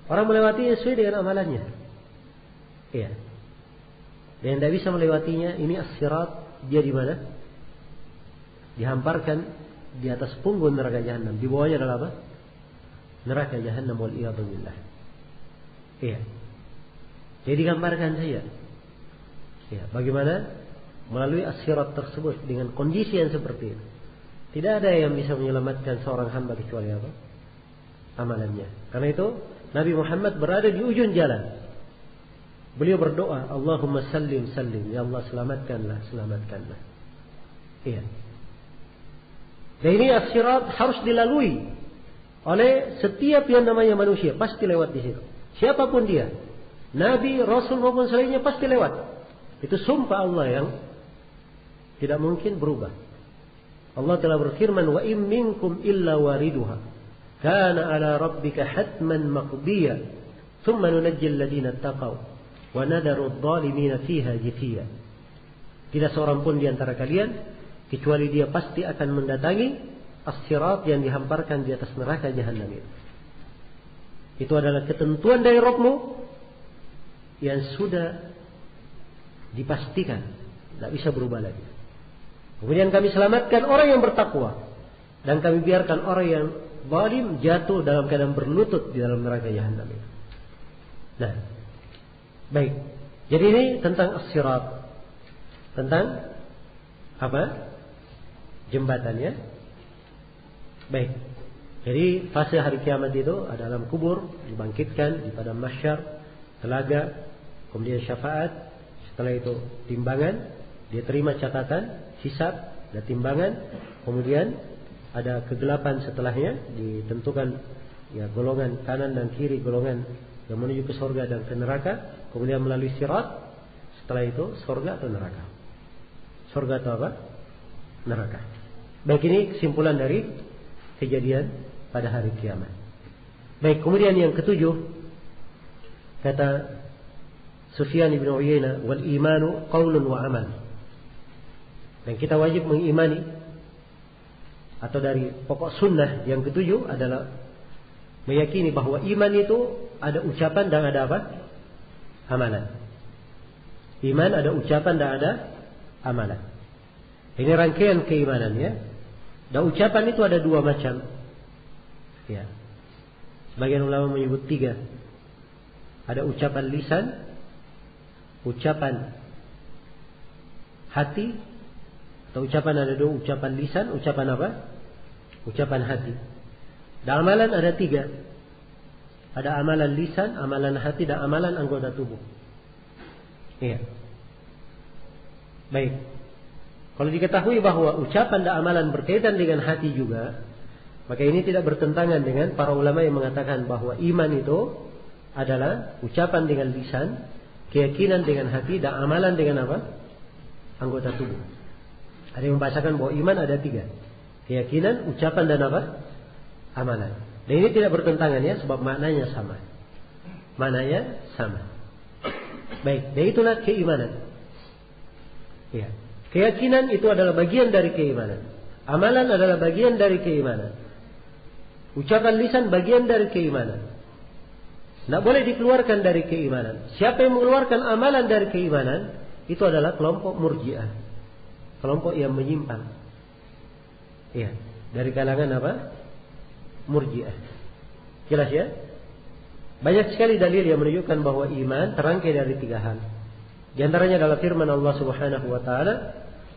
Orang melewatinya sesuai dengan amalannya. Iya. Dan yang tidak bisa melewatinya, ini as-sirat, dia di mana? Dihamparkan di atas punggung neraka Jahannam. Di bawahnya adalah apa? Neraka Jahannam wal-iyadhu billah. Iya. Jadi digambarkan saja. Ya, bagaimana melalui as-sirat tersebut dengan kondisi yang seperti itu. Tidak ada yang bisa menyelamatkan seorang hamba kecuali apa? Amalannya. Karena itu Nabi Muhammad berada di ujung jalan. Beliau berdoa, Allahumma sallim sallim, ya Allah selamatkanlah, selamatkanlah. Iya. Dan ini as-sirat harus dilalui oleh setiap yang namanya manusia, pasti lewat di situ. Siapapun dia, Nabi, Rasul maupun selainnya pasti lewat. Itu sumpah Allah yang tidak mungkin berubah. Allah telah berfirman, wa im minkum illa wariduha kana ala rabbika hatman maqdiya thumma nunajjil ladina taqaw wa nadaru adh-dhalimina fiha jithiya. Tidak seorang pun di antara kalian kecuali dia pasti akan mendatangi as-sirat yang dihamparkan di atas neraka Jahannam itu. Itu adalah ketentuan dari Rabb-Mu yang sudah dipastikan, tidak bisa berubah lagi. Kemudian kami selamatkan orang yang bertakwa dan kami biarkan orang yang zalim jatuh dalam keadaan berlutut di dalam neraka Jahannam itu. Nah, baik. Jadi ini tentang as-sirat, tentang apa? Jembatannya. Baik. Jadi fase hari kiamat itu ada alam kubur, dibangkitkan di padang mahsyar, telaga, kemudian syafaat, setelah itu timbangan, dia terima catatan, hisab, dan timbangan, kemudian ada kegelapan setelahnya, ditentukan ya golongan kanan dan kiri, golongan yang menuju ke surga dan ke neraka, kemudian melalui sirat, setelah itu surga atau neraka. Surga atau apa? Neraka. Baik, ini kesimpulan dari kejadian pada hari kiamat. Baik, kemudian yang ketujuh, kata Sufyan bin Uyainah, wal imanu qaulun wa amal. Dan kita wajib mengimani, atau dari pokok sunnah yang ketujuh adalah meyakini bahwa iman itu ada ucapan dan ada apa? Amalan. Iman ada ucapan dan ada amalan. Ini rangkaian keimanan ya. Dan ucapan itu ada dua macam. Ya. Sebagian ulama menyebut tiga. Ada ucapan lisan, ucapan hati, atau ucapan ada dua, ucapan lisan, ucapan apa? Ucapan hati. Dan amalan ada tiga. Ada amalan lisan, amalan hati, dan amalan anggota tubuh. Iya. Baik. Kalau diketahui bahwa ucapan dan amalan berkaitan dengan hati juga, maka ini tidak bertentangan dengan para ulama yang mengatakan bahwa iman itu adalah ucapan dengan lisan, keyakinan dengan hati, dan amalan dengan apa? Anggota tubuh. Ada yang membahasakan bahwa iman ada tiga. Keyakinan, ucapan, dan apa? Amalan. Dan ini tidak bertentangan ya, sebab maknanya sama. Maknanya sama. Baik, dan itulah keimanan. Ya. Keyakinan itu adalah bagian dari keimanan. Amalan adalah bagian dari keimanan. Ucapan lisan bagian dari keimanan. Tidak boleh dikeluarkan dari keimanan. Siapa yang mengeluarkan amalan dari keimanan, itu adalah kelompok murji'ah. Kelompok yang menyimpang. Iya, dari kalangan apa? Murji'ah. Jelas ya? Banyak sekali dalil yang menunjukkan bahwa iman terangkai dari tiga hal. Di antaranya adalah firman Allah Subhanahu wa taala,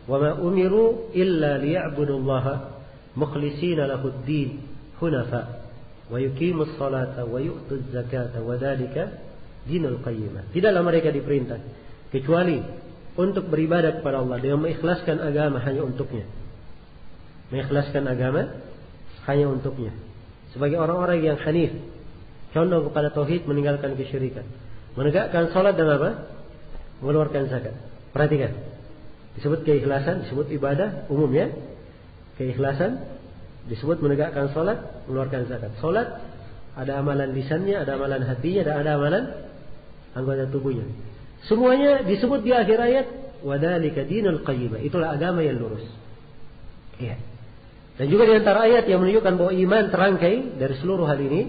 "Wa ma umiru illa liya'budullaha mukhlishina lahud-din hunafa wa yuqimus salata wa yu'tuz zakata wa dzalika dinul qayyimah." Tidaklah mereka diperintah kecuali untuk beribadah kepada Allah dengan mengikhlaskan agama hanya untuknya. Mengikhlaskan agama hanya untuknya. Sebagai orang-orang yang hanif, condong kepada tauhid, meninggalkan kesyirikan. Menegakkan salat dan apa? Mengeluarkan zakat. Perhatikan. Disebut keikhlasan, disebut ibadah umum ya. Keikhlasan disebut menegakkan salat, mengeluarkan zakat. Salat ada amalan lisannya, ada amalan hatinya, dan ada amalan anggota tubuhnya. Semuanya disebut di akhir ayat, wa dzalika dinul qayyimah. Itulah agama yang lurus. Iya. Dan juga di antara ayat yang menunjukkan bahwa iman terangkai dari seluruh hal ini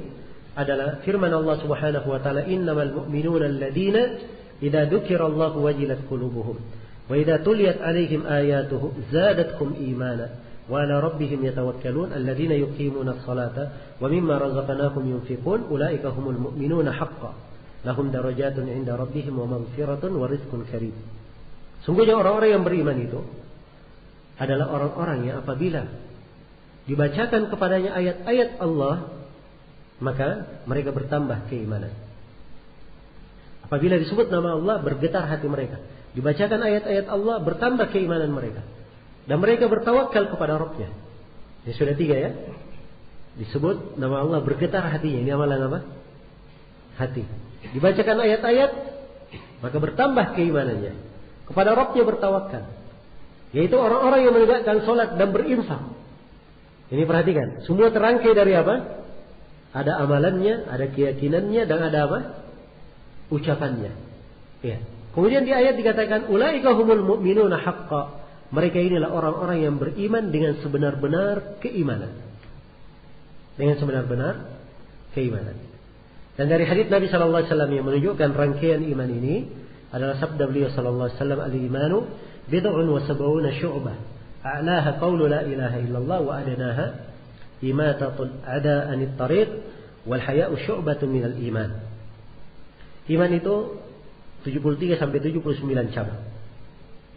adalah firman Allah Subhanahu wa taala, "Innamal mu'minuna alladziina idza dzukirallahu wajilat qulubuhum wa idza tuliyat 'alaihim ayatuhu zadatkum iimana wa 'ala rabbihim yatawakkalun alladziina yuqimuna as-salata wa mimma razaqnahum yunfiqun ulaika humul mu'minuna haqqan lahum darajatun 'inda rabbihim wa maghfiratun wa rizqun karim." Sungguhnya orang-orang yang beriman itu adalah orang-orang yang apabila dibacakan kepadanya ayat-ayat Allah, maka mereka bertambah keimanan. Apabila disebut nama Allah, bergetar hati mereka. Dibacakan ayat-ayat Allah, bertambah keimanan mereka. Dan mereka bertawakal kepada Rabbnya. Ini sudah 3 ya. Disebut nama Allah, bergetar hatinya. Ini amalan apa? Hati. Dibacakan ayat-ayat, maka bertambah keimanannya. Kepada Rabbnya bertawakal. Yaitu orang-orang yang menegakkan sholat dan berinfak. Ini perhatikan. Semua terangkai dari apa? Ada amalannya, ada keyakinannya, dan ada apa? Ucapannya. Ya. Kemudian di ayat dikatakan, "Ulaika humul mu'minuna haqqan." Mereka inilah orang-orang yang beriman dengan sebenar-benar keimanan. Dengan sebenar-benar keimanan. Dan dari hadits Nabi sallallahu alaihi wasallam yang menunjukkan rangkaian iman ini adalah sabda beliau sallallahu alaihi wasallam, "Al-imanu bid'un wa sab'una syu'bah. A'laha qawlu la ilaha illallah wa adnaha imatatul ada anit tariq wal haya'u syu'batun minal iman." Iman itu 73 sampai 79 cabang.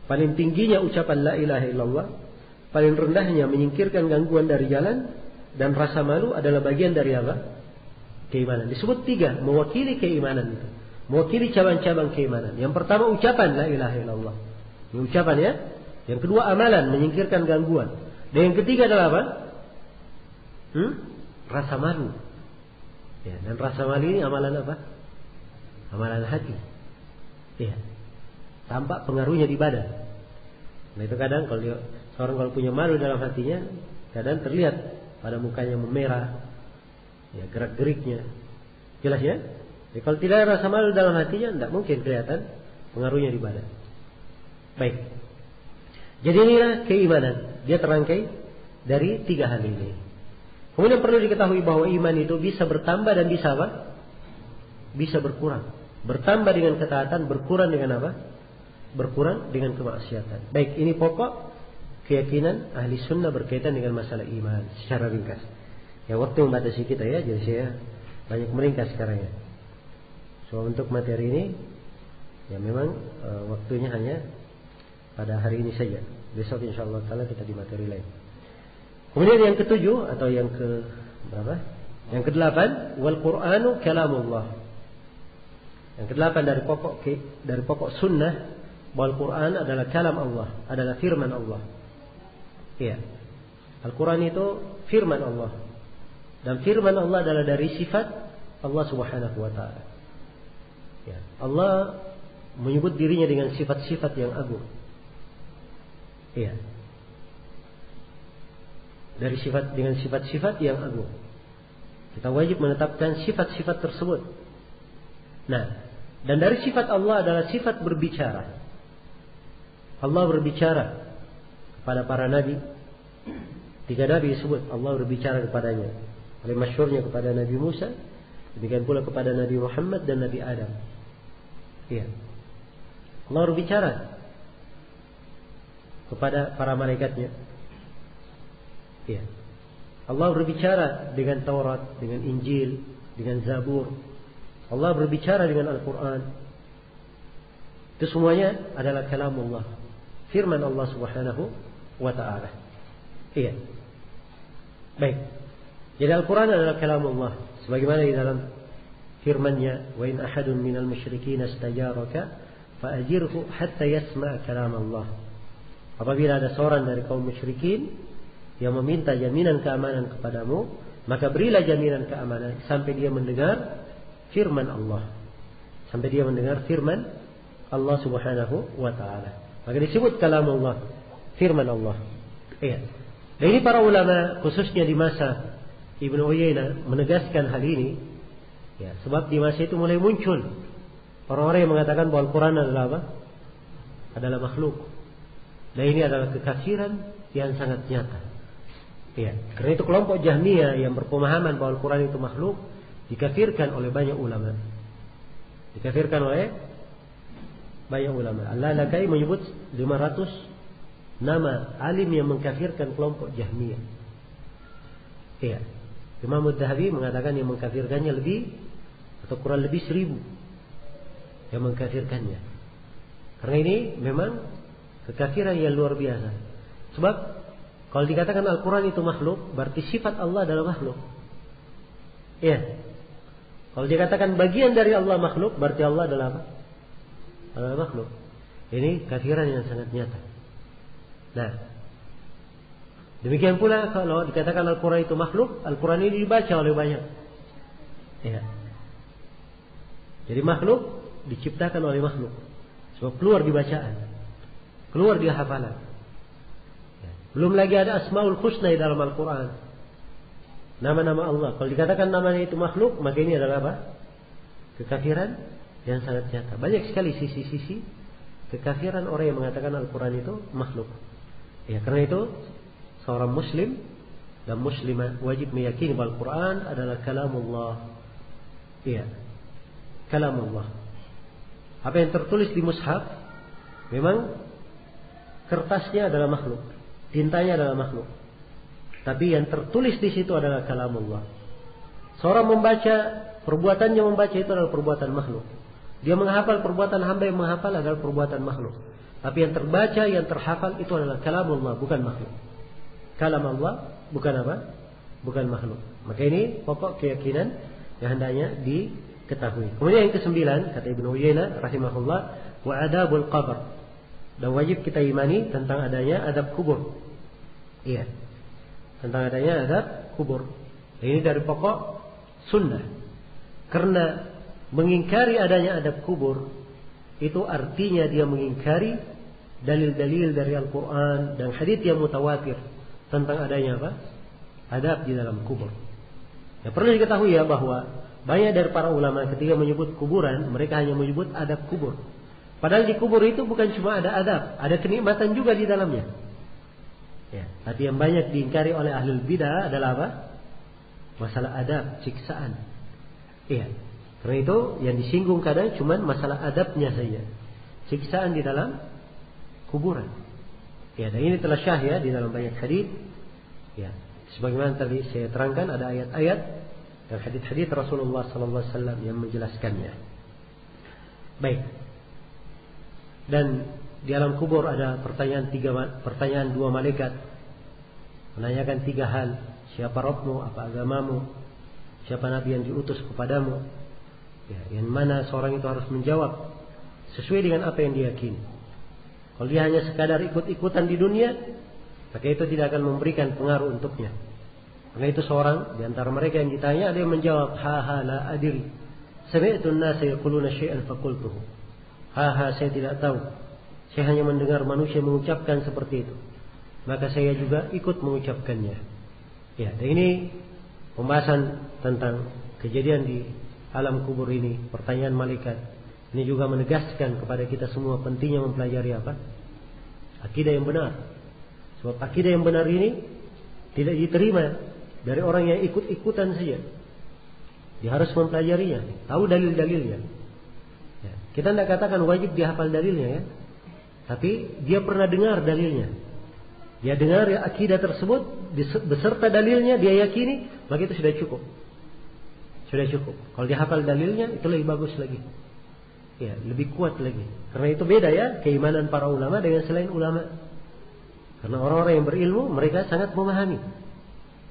Paling tingginya ucapan la ilaha illallah, paling rendahnya menyingkirkan gangguan dari jalan, dan rasa malu adalah bagian dari apa? Keimanan. Disebut 3 mewakili keimanan itu. Mewakili cabang-cabang keimanan. Yang pertama ucapan la ilaha illallah. Ini ucapan ya. Yang kedua amalan, menyingkirkan gangguan. Dan yang ketiga adalah apa? Rasa malu. Ya, dan rasa malu ini amalan apa? Amalan hati. Ya. Tampak pengaruhnya di badan. Nah itu kadang seorang kalau punya malu dalam hatinya, kadang terlihat pada mukanya memerah, ya, gerak-geriknya. Jelas ya? Ya, kalau tidak ada rasa malu dalam hatinya, tidak mungkin kelihatan pengaruhnya di badan. Baik. Jadi inilah keimanan. Dia terangkai dari 3 hal ini. Kemudian perlu diketahui bahwa iman itu bisa bertambah dan bisa apa? Bisa berkurang. Bertambah dengan ketaatan, berkurang dengan apa? Berkurang dengan kemaksiatan. Baik, ini pokok keyakinan ahli sunnah berkaitan dengan masalah iman secara ringkas. Ya, waktu membatasi kita ya, jadi saya banyak meringkas sekarang ya. So untuk materi ini, ya memang waktunya hanya pada hari ini saja. Besok insyaallah taala kita di materi lain. Kemudian yang ke-7 atau yang ke berapa? Yang ke-8, wal Qur'anu kalamullah. Yang ke-8 dari pokok sunnah bahwa Al-Quran adalah kalam Allah, adalah firman Allah. Iya. Al-Quran itu firman Allah. Dan firman Allah adalah dari sifat Allah Subhanahu wa taala. Ya. Allah menyebut dirinya dengan sifat-sifat yang agung. Iya. Dengan sifat-sifat yang agung. Kita wajib menetapkan sifat-sifat tersebut. Nah, dan dari sifat Allah adalah sifat berbicara. Allah berbicara kepada para nabi. 3 nabi disebut Allah berbicara kepadanya. Paling masyhurnya kepada Nabi Musa, demikian pula kepada Nabi Muhammad dan Nabi Adam. Iya. Allah berbicara kepada para malaikatnya. Iya. Allah berbicara dengan Taurat, dengan Injil, dengan Zabur. Allah berbicara dengan Al-Quran. Itu semuanya adalah kalamullah, firman Allah Subhanahu wa ta'ala. Iya. Baik. Jadi Al-Quran adalah kalamullah, sebagaimana di dalam firman-Nya, wa in ahadun minal musyrikin istajaraka fa'ajirhu hatta yasma' kalam Allah. Apabila ada seorang dari kaum musyrikin yang meminta jaminan keamanan kepadamu, maka berilah jaminan keamanan sampai dia mendengar firman Allah. Sampai dia mendengar firman Allah Subhanahu wa ta'ala. Maka disebut kalamullah, firman Allah. Iya. Dan ini para ulama khususnya di masa Ibnu Uyainah menegaskan hal ini. Ya, sebab di masa itu mulai muncul orang-orang yang mengatakan bahwa Al-Quran adalah apa? Adalah makhluk. Dan ini adalah kekafiran yang sangat nyata. Ya, karena itu kelompok Jahmiyah yang berpemahaman bahwa Al-Quran itu makhluk dikafirkan oleh banyak ulama. Dikafirkan oleh banyak ulama. Al-Lalakai menyebut 500 nama alim yang mengkafirkan kelompok Jahmiyah. Iya. Imam Ad-Dhahabi mengatakan yang mengkafirkannya lebih atau kurang lebih 1000 yang mengkafirkannya. Karena ini memang kekafiran yang luar biasa. Sebab kalau dikatakan Al-Quran itu makhluk, berarti sifat Allah adalah makhluk. Iya. Kalau dikatakan bagian dari Allah makhluk, berarti Allah adalah apa? Adalah makhluk. Ini kafiran yang sangat nyata. Nah, demikian pula kalau dikatakan Al-Quran itu makhluk, Al-Quran ini dibaca oleh banyak. Ya. Jadi makhluk diciptakan oleh makhluk. Sebab keluar di bacaan, keluar di hafalan. Ya. Belum lagi ada Asmaul Husna dalam Al-Quran. Nama-nama Allah. Kalau dikatakan namanya itu makhluk, maka ini adalah apa? Kekafiran yang sangat nyata. Banyak sekali sisi-sisi kekafiran orang yang mengatakan Al-Quran itu makhluk. Ya, karena itu seorang muslim dan muslimah wajib meyakini bahwa Al-Quran adalah kalamullah. Iya, kalamullah. Apa yang tertulis di mushaf memang kertasnya adalah makhluk, tintanya adalah makhluk. Tapi yang tertulis di situ adalah kalamullah. Seorang membaca, perbuatannya membaca itu adalah perbuatan makhluk. Dia menghafal, perbuatan hamba yang menghafal adalah perbuatan makhluk. Tapi yang terbaca, yang terhafal itu adalah kalamullah, bukan makhluk. Kalam Allah bukan apa? Bukan makhluk. Maka ini pokok keyakinan yang hendaknya diketahui. Kemudian yang ke-9 kata Ibnu Uyainah rahimahullah, wa adabul qabr. Dan wajib kita imani tentang adanya adab kubur. Iya. Tentang adanya adab kubur. Ini dari pokok sunnah. Karena mengingkari adanya adab kubur itu artinya dia mengingkari dalil-dalil dari Al-Quran dan hadits yang mutawatir tentang adanya apa? Adab di dalam kubur. Ya, perlu diketahui ya bahwa banyak dari para ulama ketika menyebut kuburan, mereka hanya menyebut adab kubur. Padahal di kubur itu bukan cuma ada adab, ada kenikmatan juga di dalamnya. Ya, tapi yang banyak diingkari oleh ahlul bidah adalah apa? Masalah adab, siksaan. Iya. Karena itu yang disinggung kadang cuma masalah adabnya saja. Siksaan di dalam kuburan. Ya, dan ini telah syah ya di dalam banyak hadis. Ya, sebagaimana tadi saya terangkan ada ayat-ayat dan hadis-hadis Rasulullah sallallahu alaihi wasallam yang menjelaskannya. Baik. Dan di alam kubur ada pertanyaan 2 malaikat menanyakan 3 hal. Siapa Rabbmu, apa agamamu, siapa nabi yang diutus kepadamu. Ya, yang mana seorang itu harus menjawab sesuai dengan apa yang diyakini. Kalau dia hanya sekadar ikut-ikutan di dunia, maka itu tidak akan memberikan pengaruh untuknya. Karena itu seorang di antara mereka yang ditanya, ada yang menjawab, ha la adri. Sami'tu an-nasa yaquluna syai'an faqultuhu. Ha saya tidak tahu. Saya hanya mendengar manusia mengucapkan seperti itu. Maka saya juga ikut mengucapkannya. Ya, dan ini pembahasan tentang kejadian di alam kubur ini, pertanyaan malaikat. Ini juga menegaskan kepada kita semua pentingnya mempelajari apa? Akidah yang benar. Sebab akidah yang benar ini tidak diterima dari orang yang ikut-ikutan saja. Dia harus mempelajarinya, tahu dalil-dalilnya. Ya, kita tidak katakan wajib dihafal dalilnya ya. Tapi dia pernah dengar dalilnya. Dia dengar ya, akidah tersebut beserta dalilnya, dia yakini, maka itu sudah cukup. Sudah cukup. Kalau dia hafal dalilnya, itu lebih bagus lagi. Ya, lebih kuat lagi. Karena itu beda ya keimanan para ulama dengan selain ulama. Karena orang-orang yang berilmu mereka sangat memahami.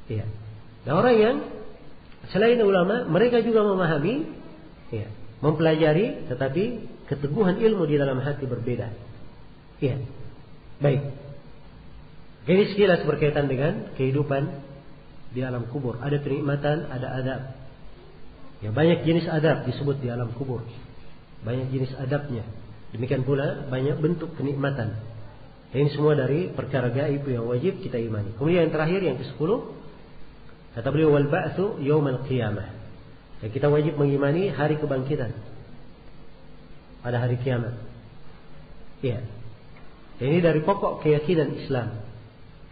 Ya. Dan orang yang selain ulama mereka juga memahami, ya, mempelajari, tetapi keteguhan ilmu di dalam hati berbeda. Ya. Baik. Ini sekilas berkaitan dengan kehidupan di alam kubur. Ada kenikmatan, ada adab. Ya, banyak jenis adab disebut di alam kubur. Banyak jenis adabnya. Demikian pula banyak bentuk kenikmatan. Ini semua dari perkara gaib yang wajib kita imani. Kemudian yang terakhir yang ke-10, kata beliau wal ba'tsu yaumil qiyamah. Dan kita wajib mengimani hari kebangkitan pada hari kiamat. Ya. Ini dari pokok keyakinan Islam.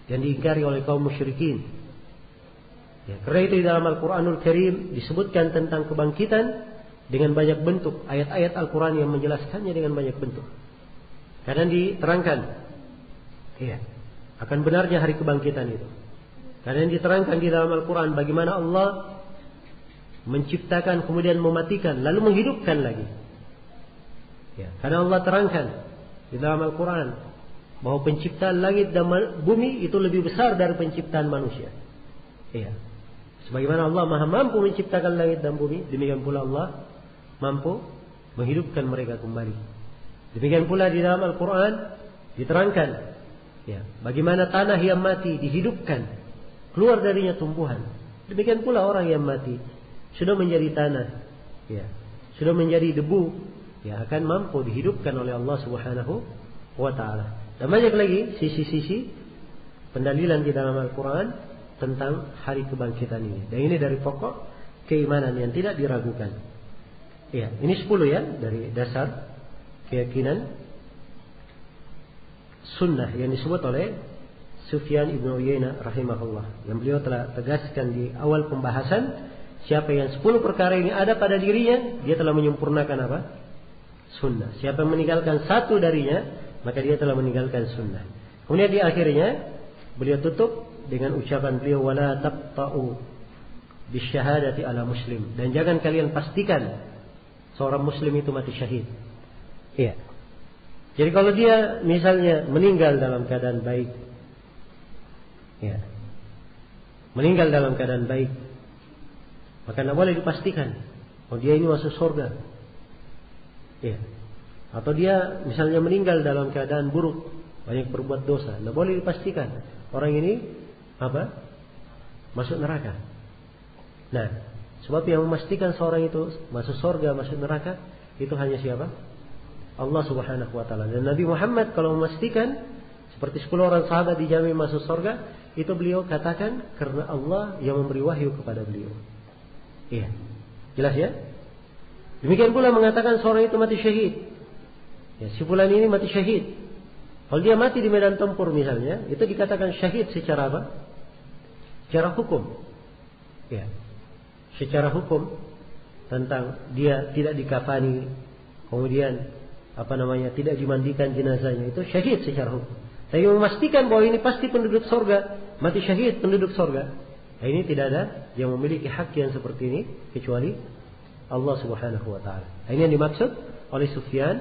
yang diingkari oleh kaum musyrikin. Ya, karena itu di dalam Al-Quranul Karim disebutkan tentang kebangkitan dengan banyak bentuk. Ayat-ayat Al-Quran yang menjelaskannya dengan banyak bentuk. Karena diterangkan ya, akan benarnya hari kebangkitan itu. Karena yang diterangkan di dalam Al-Quran bagaimana Allah menciptakan kemudian mematikan lalu menghidupkan lagi. Ya, karena Allah terangkan di dalam Al-Quran bahwa penciptaan langit dan bumi itu lebih besar dari penciptaan manusia. Iya. Sebagaimana Allah Maha mampu menciptakan langit dan bumi, demikian pula Allah mampu menghidupkan mereka kembali. Demikian pula di dalam Al-Quran diterangkan ya, bagaimana tanah yang mati dihidupkan, keluar darinya tumbuhan. Demikian pula orang yang mati sudah menjadi tanah, ya, sudah menjadi debu, ya, akan mampu dihidupkan oleh Allah Subhanahu wa Ta'ala. Dan banyak lagi sisi-sisi pendalilan di dalam Al-Quran tentang hari kebangkitan ini. Dan ini dari pokok keimanan yang tidak diragukan. Ya, ini 10 ya dari dasar keyakinan sunnah yang disebut oleh Sufyan ibn Uyainah rahimahullah. Yang beliau telah tegaskan di awal pembahasan, siapa yang 10 perkara ini ada pada dirinya, dia telah menyempurnakan apa? Sunnah. Siapa yang meninggalkan satu darinya, maka dia telah meninggalkan sunnah. Kemudian di akhirnya beliau tutup dengan ucapan beliau, wala taqta'u bisyahadati ala muslim, dan jangan kalian pastikan seorang muslim itu mati syahid. Iya. Jadi kalau dia misalnya meninggal dalam keadaan baik, ya, meninggal dalam keadaan baik, maka tidak boleh dipastikan oh dia ini masuk surga. Ya. Atau dia misalnya meninggal dalam keadaan buruk, banyak berbuat dosa, tidak boleh dipastikan orang ini apa? Masuk neraka. Nah, sebab yang memastikan seorang itu masuk surga, masuk neraka, itu hanya siapa? Allah Subhanahu wa Ta'ala. Dan Nabi Muhammad kalau memastikan seperti 10 orang sahabat dijamin masuk surga, itu beliau katakan karena Allah yang memberi wahyu kepada beliau. Iya. Jelas ya? Demikian pula mengatakan seorang itu mati syahid. Ya, si fulan ini mati syahid. Kalau dia mati di medan tempur misalnya, itu dikatakan syahid secara apa? Secara hukum. Ya. Secara hukum tentang dia tidak dikafani, kemudian tidak dimandikan jenazahnya, itu syahid secara hukum. Tapi memastikan bahwa ini pasti penduduk surga, mati syahid penduduk surga. Nah, ini tidak ada yang memiliki hak yang seperti ini kecuali Allah Subhanahu wa Ta'ala. Nah, ini yang dimaksud oleh Sufyan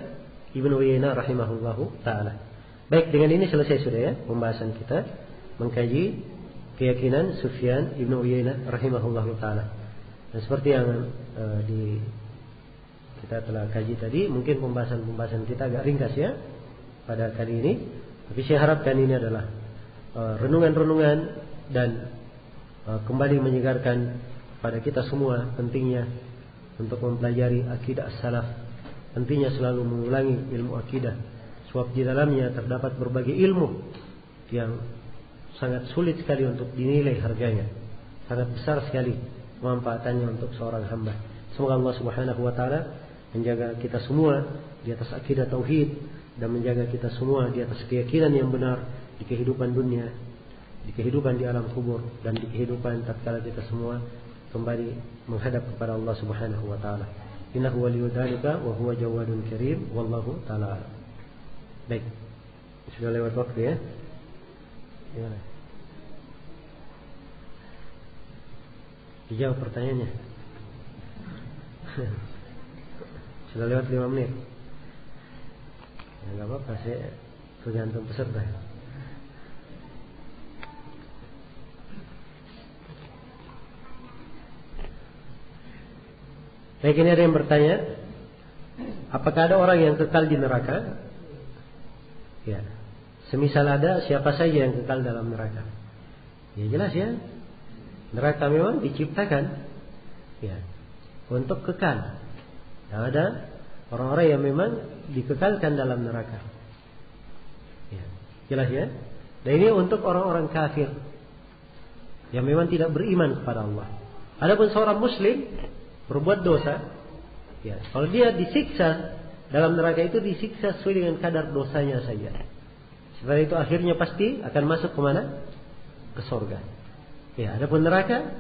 ibn Uyainah rahimahullahu ta'ala. Baik, dengan ini selesai sudah ya pembahasan kita mengkaji keyakinan Sufyan ibn Uyainah rahimahullahu ta'ala. Dan seperti yang kita telah kaji tadi, mungkin pembahasan kita agak ringkas ya pada kali ini. Tapi saya harapkan ini adalah renungan-renungan dan kembali menyegarkan pada kita semua pentingnya untuk mempelajari akidah salaf. Pentingnya selalu mengulangi ilmu akidah, sebab di dalamnya terdapat berbagai ilmu yang sangat sulit sekali untuk dinilai harganya, sangat besar sekali manfaatannya untuk seorang hamba. Semoga Allah Subhanahu wa Ta'ala menjaga kita semua di atas akidah tauhid dan menjaga kita semua di atas keyakinan yang benar di kehidupan dunia, di kehidupan di alam kubur, dan di kehidupan tatkala kita semua kembali menghadap kepada Allah Subhanahu wa Ta'ala. Innahu waliyyu dzalika wa huwa jawadun karim wallahu ta'ala. Baik. Sudah lewat waktu ya. Gimana? Dijawab pertanyaannya. Sudah lewat 5 menit. Ya enggak apa-apa, saya tergantung peserta. Baik, ini ada yang bertanya, apakah ada orang yang kekal di neraka? Ya, semisal ada, siapa saja yang kekal dalam neraka? Ya jelas ya, neraka memang diciptakan ya untuk kekal. Dan ada orang-orang yang memang dikekalkan dalam neraka. Ya, jelas ya. Dan ini untuk orang-orang kafir yang memang tidak beriman kepada Allah. Adapun seorang muslim berbuat dosa, ya, kalau dia disiksa dalam neraka itu disiksa sesuai dengan kadar dosanya saja. Setelah itu akhirnya pasti akan masuk ke mana? ke surga. Ya, adapun neraka,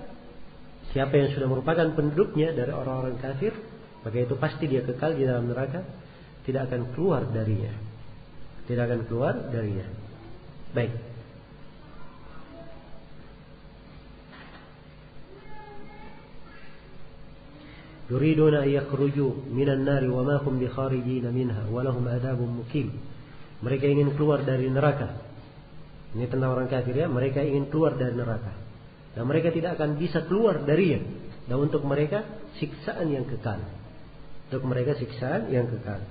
siapa yang sudah merupakan penduduknya dari orang-orang kafir, maka itu pasti dia kekal di dalam neraka, tidak akan keluar darinya. Tidak akan keluar darinya. Baik. Yuriduna an yakhruju minan nari wa ma hum bikharijin minha wa lahum adzabun muqim. Mereka ingin keluar dari neraka. Ini tentang orang kafir ya, mereka ingin keluar dari neraka. Dan mereka tidak akan bisa keluar darinya. Dan untuk mereka siksaan yang kekal. Untuk mereka siksaan yang kekal.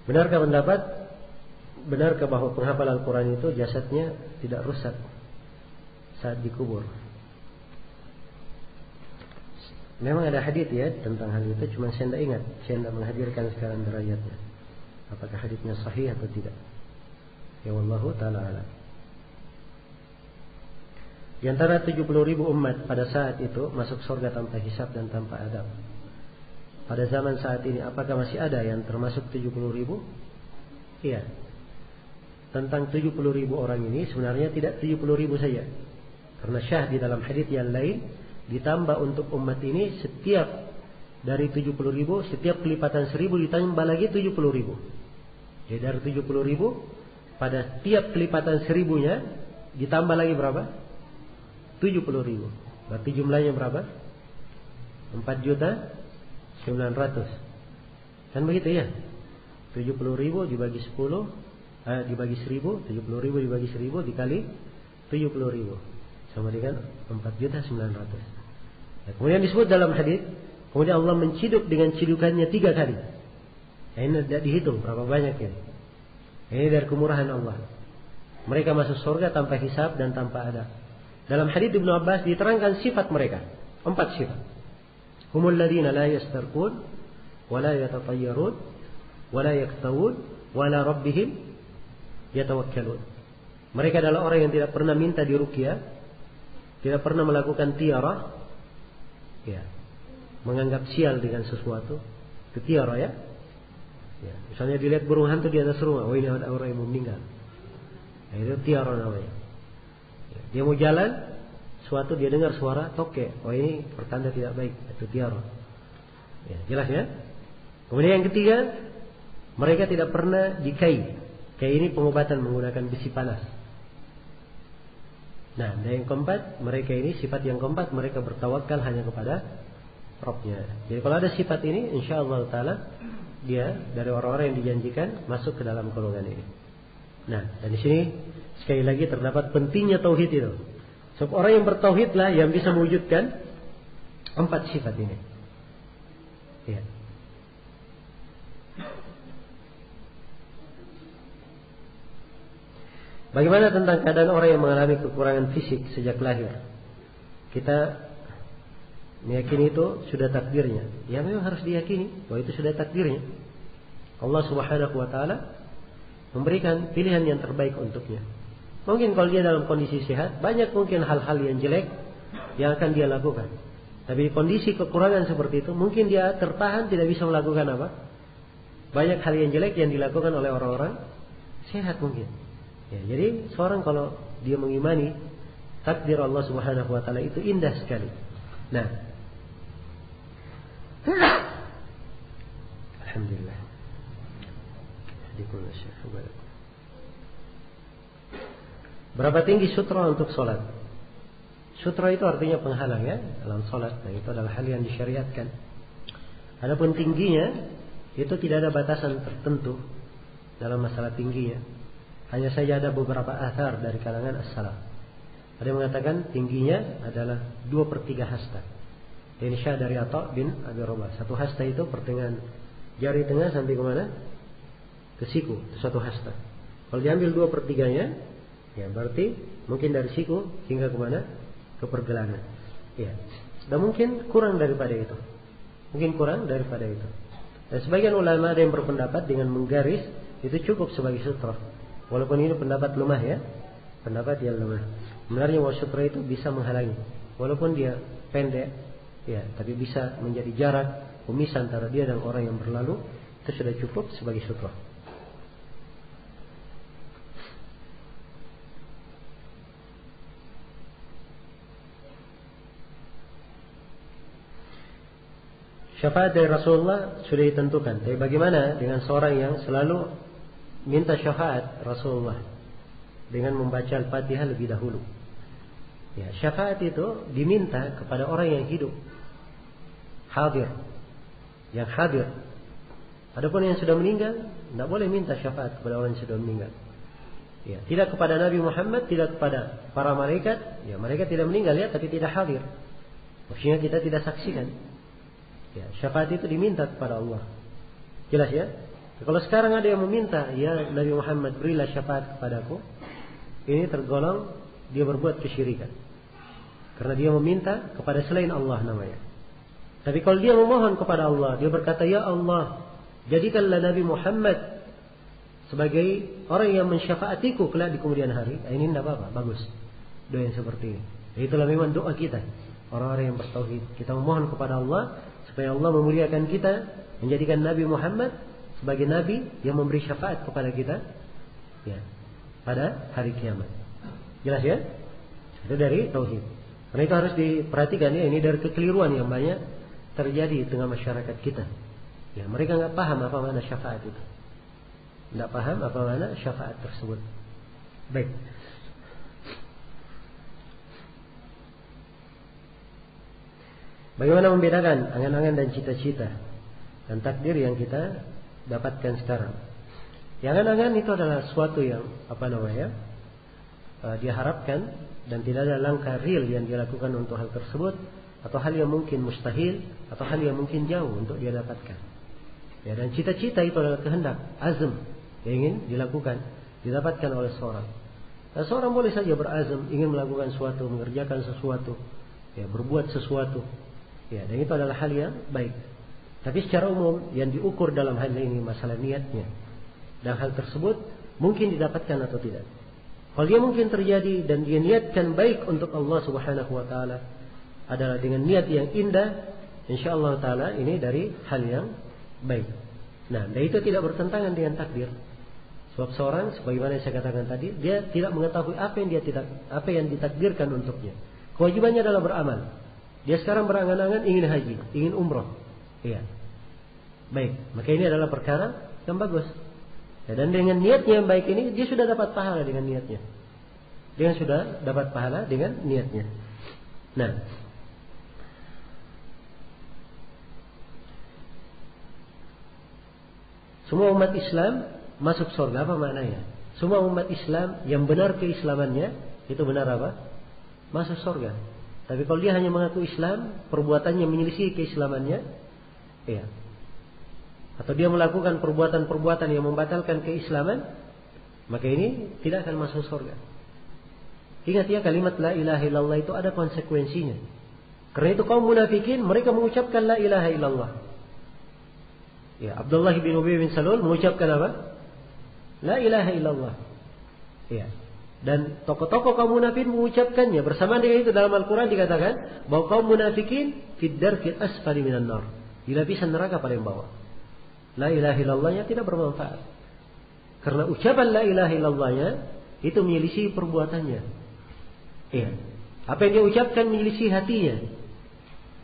Benarkah bahwa penghafal Al-Quran itu jasadnya tidak rusak saat dikubur? Memang ada hadits ya tentang hal itu, cuma saya tidak ingat, saya tidak menghadirkan sekarang derajatnya. Apakah haditsnya sahih atau tidak? Ya wallahu ta'ala alam. Di antara 70.000 umat pada saat itu masuk surga tanpa hisab dan tanpa adab. Pada zaman saat ini apakah masih ada yang termasuk 70.000? Iya. Tentang 70.000 orang ini sebenarnya tidak 70.000 saja. Karena syah di dalam hadits yang lain ditambah untuk umat ini setiap dari 70.000, setiap kelipatan 1.000 ditambah lagi 70.000. Jadi dari 70.000 pada tiap kelipatan 1.000-nya ditambah lagi berapa? 70.000. Berarti jumlahnya berapa? 4.900.000. Kan begitu ya? 70.000 dibagi 10, dibagi 1.000, 70.000 dibagi 1.000 dikali 70.000 sama dengan 4.900.000. Ya, kemudian disebut dalam hadis, kemudian Allah menciduk dengan cidukannya 3 kali. Ya, ini tidak dihitung berapa banyak ini. Ini dari kemurahan Allah. Mereka masuk surga tanpa hisab dan tanpa adab. Dalam hadis Ibnu Abbas diterangkan sifat mereka, 4 sifat. Humul ladzina la yastarqun wa la yatatayyarun wa la yaktawun wa la rabbihim yatawakkalun. Mereka adalah orang yang tidak pernah minta diruqyah, tidak pernah melakukan tiarah, ya, menganggap sial dengan sesuatu, itu tiarah ya. Ya, misalnya dilihat burung hantu di atas rumah, oh ini ada orang yang meninggal. Nah, itu tiarah namanya. Ya, dia mau jalan, suatu dia dengar suara toke, oh ini pertanda tidak baik, itu tiarah. Ya, jelas ya. Kemudian yang ketiga, mereka tidak pernah dikai. Kayak ini pengobatan menggunakan besi panas. Nah, dan yang keempat, mereka ini sifat yang keempat, mereka bertawakal hanya kepada Rabbnya. Jadi kalau ada sifat ini, insyaallah taala dia dari orang-orang yang dijanjikan masuk ke dalam golongan ini. Nah, dan di sini sekali lagi terdapat pentingnya tauhid itu. Sebab orang yang bertauhidlah yang bisa mewujudkan 4 sifat ini. Ya. Bagaimana tentang keadaan orang yang mengalami kekurangan fisik sejak lahir? Kita meyakini itu sudah takdirnya. Ya memang harus diyakini bahwa itu sudah takdirnya. Allah Subhanahu wa taala memberikan pilihan yang terbaik untuknya. Mungkin kalau dia dalam kondisi sehat, banyak mungkin hal-hal yang jelek yang akan dia lakukan. Tapi kondisi kekurangan seperti itu, mungkin dia tertahan tidak bisa melakukan apa? Banyak hal yang jelek yang dilakukan oleh orang-orang sehat mungkin. Ya, jadi seorang kalau dia mengimani takdir Allah Subhanahu wa taala itu indah sekali. Nah, alhamdulillah. Berapa tinggi sutra untuk sholat? Sutra itu artinya penghalang ya dalam sholat. Nah, itu adalah hal yang disyariatkan. Adapun tingginya itu tidak ada batasan tertentu dalam masalah tingginya. Hanya saja ada beberapa athar dari kalangan as-salaf. Ada yang mengatakan tingginya adalah 2/3 hasta. Ini syah dari Atha bin Abi Rabah. 1 hasta itu pertengahan jari tengah sampai ke mana? Ke siku, itu 1 hasta. Kalau diambil 2/3-nya, ya berarti mungkin dari siku hingga ke mana? Ke pergelangan. Ya. Dan mungkin kurang daripada itu. Mungkin kurang daripada itu. Dan sebagian ulama ada yang berpendapat dengan menggaris itu cukup sebagai sutra. Walaupun ini pendapat lemah ya, pendapat yang lemah. Sebenarnya sutra itu bisa menghalangi, walaupun dia pendek, ya, tapi bisa menjadi jarak pemisah antara dia dan orang yang berlalu. Itu sudah cukup sebagai sutra. Syafaat dari Rasulullah sudah ditentukan. Tapi bagaimana dengan seorang yang selalu minta syafaat Rasulullah dengan membaca Al-Fatihah lebih dahulu? Ya, syafaat itu diminta kepada orang yang hidup, hadir, yang hadir. Adapun yang sudah meninggal, tidak boleh minta syafaat kepada orang yang sudah meninggal. Ya, tidak kepada Nabi Muhammad, tidak kepada para malaikat. Ya, mereka tidak meninggal ya, tapi tidak hadir. Maksudnya kita tidak saksikan. Ya, syafaat itu diminta kepada Allah. Jelas ya? Kalau sekarang ada yang meminta, ya Nabi Muhammad berilah syafaat kepadaku, ini tergolong dia berbuat kesyirikan. Karena dia meminta kepada selain Allah namanya. Tapi kalau dia memohon kepada Allah, dia berkata, ya Allah, jadikanlah Nabi Muhammad sebagai orang yang mensyafaatiku kelak di kemudian hari. Ini tidak apa-apa, bagus. Doa yang seperti ini. Itulah memang doa kita, orang-orang yang bertauhid. Kita memohon kepada Allah supaya Allah memuliakan kita, menjadikan Nabi Muhammad sebagai Nabi yang memberi syafaat kepada kita, ya, pada hari kiamat. Jelas ya? Itu dari tauhid. Karena itu harus diperhatikan ya. Ini dari kekeliruan yang banyak terjadi di tengah masyarakat kita. Ya, mereka nggak paham apa makna syafaat itu. Nggak paham apa makna syafaat tersebut. Baik. Bagaimana membedakan angan-angan dan cita-cita dan takdir yang kita dapatkan sekarang? Yang angan-angan itu adalah sesuatu yang diharapkan dan tidak ada langkah real yang dilakukan untuk hal tersebut, atau hal yang mungkin mustahil, atau hal yang mungkin jauh untuk dia dapatkan. Ya, dan cita-cita itu adalah kehendak, azam yang ingin dilakukan, didapatkan oleh seorang. Dan seorang boleh saja berazam ingin melakukan sesuatu, mengerjakan sesuatu, ya, berbuat sesuatu. Ya, dan itu adalah hal yang baik. Tapi secara umum yang diukur dalam hal ini masalah niatnya. Dan hal tersebut mungkin didapatkan atau tidak. Kalau dia mungkin terjadi dan dia niatkan baik untuk Allah Subhanahu wa taala, adalah dengan niat yang indah, insyaallah taala ini dari hal yang baik. Nah, dan itu tidak bertentangan dengan takdir. Sebab seorang sebagaimana yang saya katakan tadi, dia tidak mengetahui apa yang ditakdirkan untuknya. Kewajibannya adalah beramal. Dia sekarang berangan-angan ingin haji, ingin umroh. Iya. Baik, maka ini adalah perkara yang bagus. Ya, dan dengan niatnya yang baik ini, dia sudah dapat pahala dengan niatnya. Dia sudah dapat pahala dengan niatnya. Nah, semua umat Islam masuk surga, apa maknanya? Semua umat Islam yang benar keislamannya, itu benar apa? Masuk surga. Tapi kalau dia hanya mengaku Islam, perbuatannya menyelisih keislamannya, ya, atau dia melakukan perbuatan-perbuatan yang membatalkan keislaman, maka ini tidak akan masuk surga. Ingat ya, kalimat la ilaha illallah itu ada konsekuensinya. Karena itu kaum munafikin mereka mengucapkan la ilaha illallah. Ya, Abdullah bin Ubay bin Salul mengucapkan apa? La ilaha illallah. Ya. Dan tokoh-tokoh kaum munafikin mengucapkannya. Bersama dengan itu dalam Al-Quran dikatakan bahwa kaum munafikin fid darkil asfali minan nar, di lapisan neraka paling bawah. La ilaha illallahnya tidak bermanfaat. Karena ucapan la ilaha illallahnya itu menyelisih perbuatannya. Iya. Apa yang dia ucapkan menyelisih hatinya.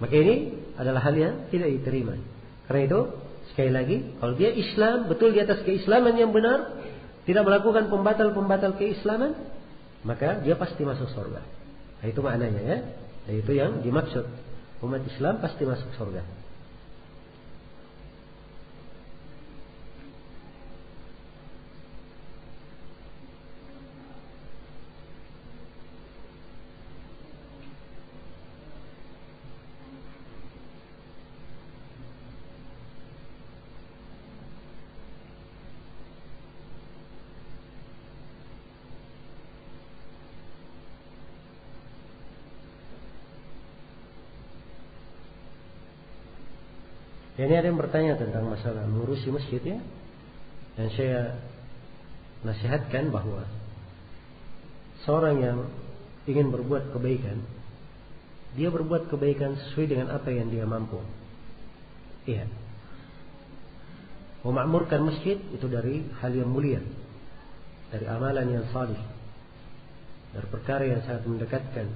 Maka ini adalah hal yang tidak diterima. Karena itu sekali lagi, kalau dia Islam betul di atas keislaman yang benar, tidak melakukan pembatal-pembatal keislaman, maka dia pasti masuk surga. Nah, itu maknanya ya. Nah, itu yang dimaksud. Umat Islam pasti masuk surga. Ini ada yang bertanya tentang masalah mengurusi masjid ya. Dan saya nasihatkan bahwa seorang yang ingin berbuat kebaikan, dia berbuat kebaikan sesuai dengan apa yang dia mampu. Iya. Memakmurkan masjid itu dari hal yang mulia, dari amalan yang salih, dari perkara yang sangat mendekatkan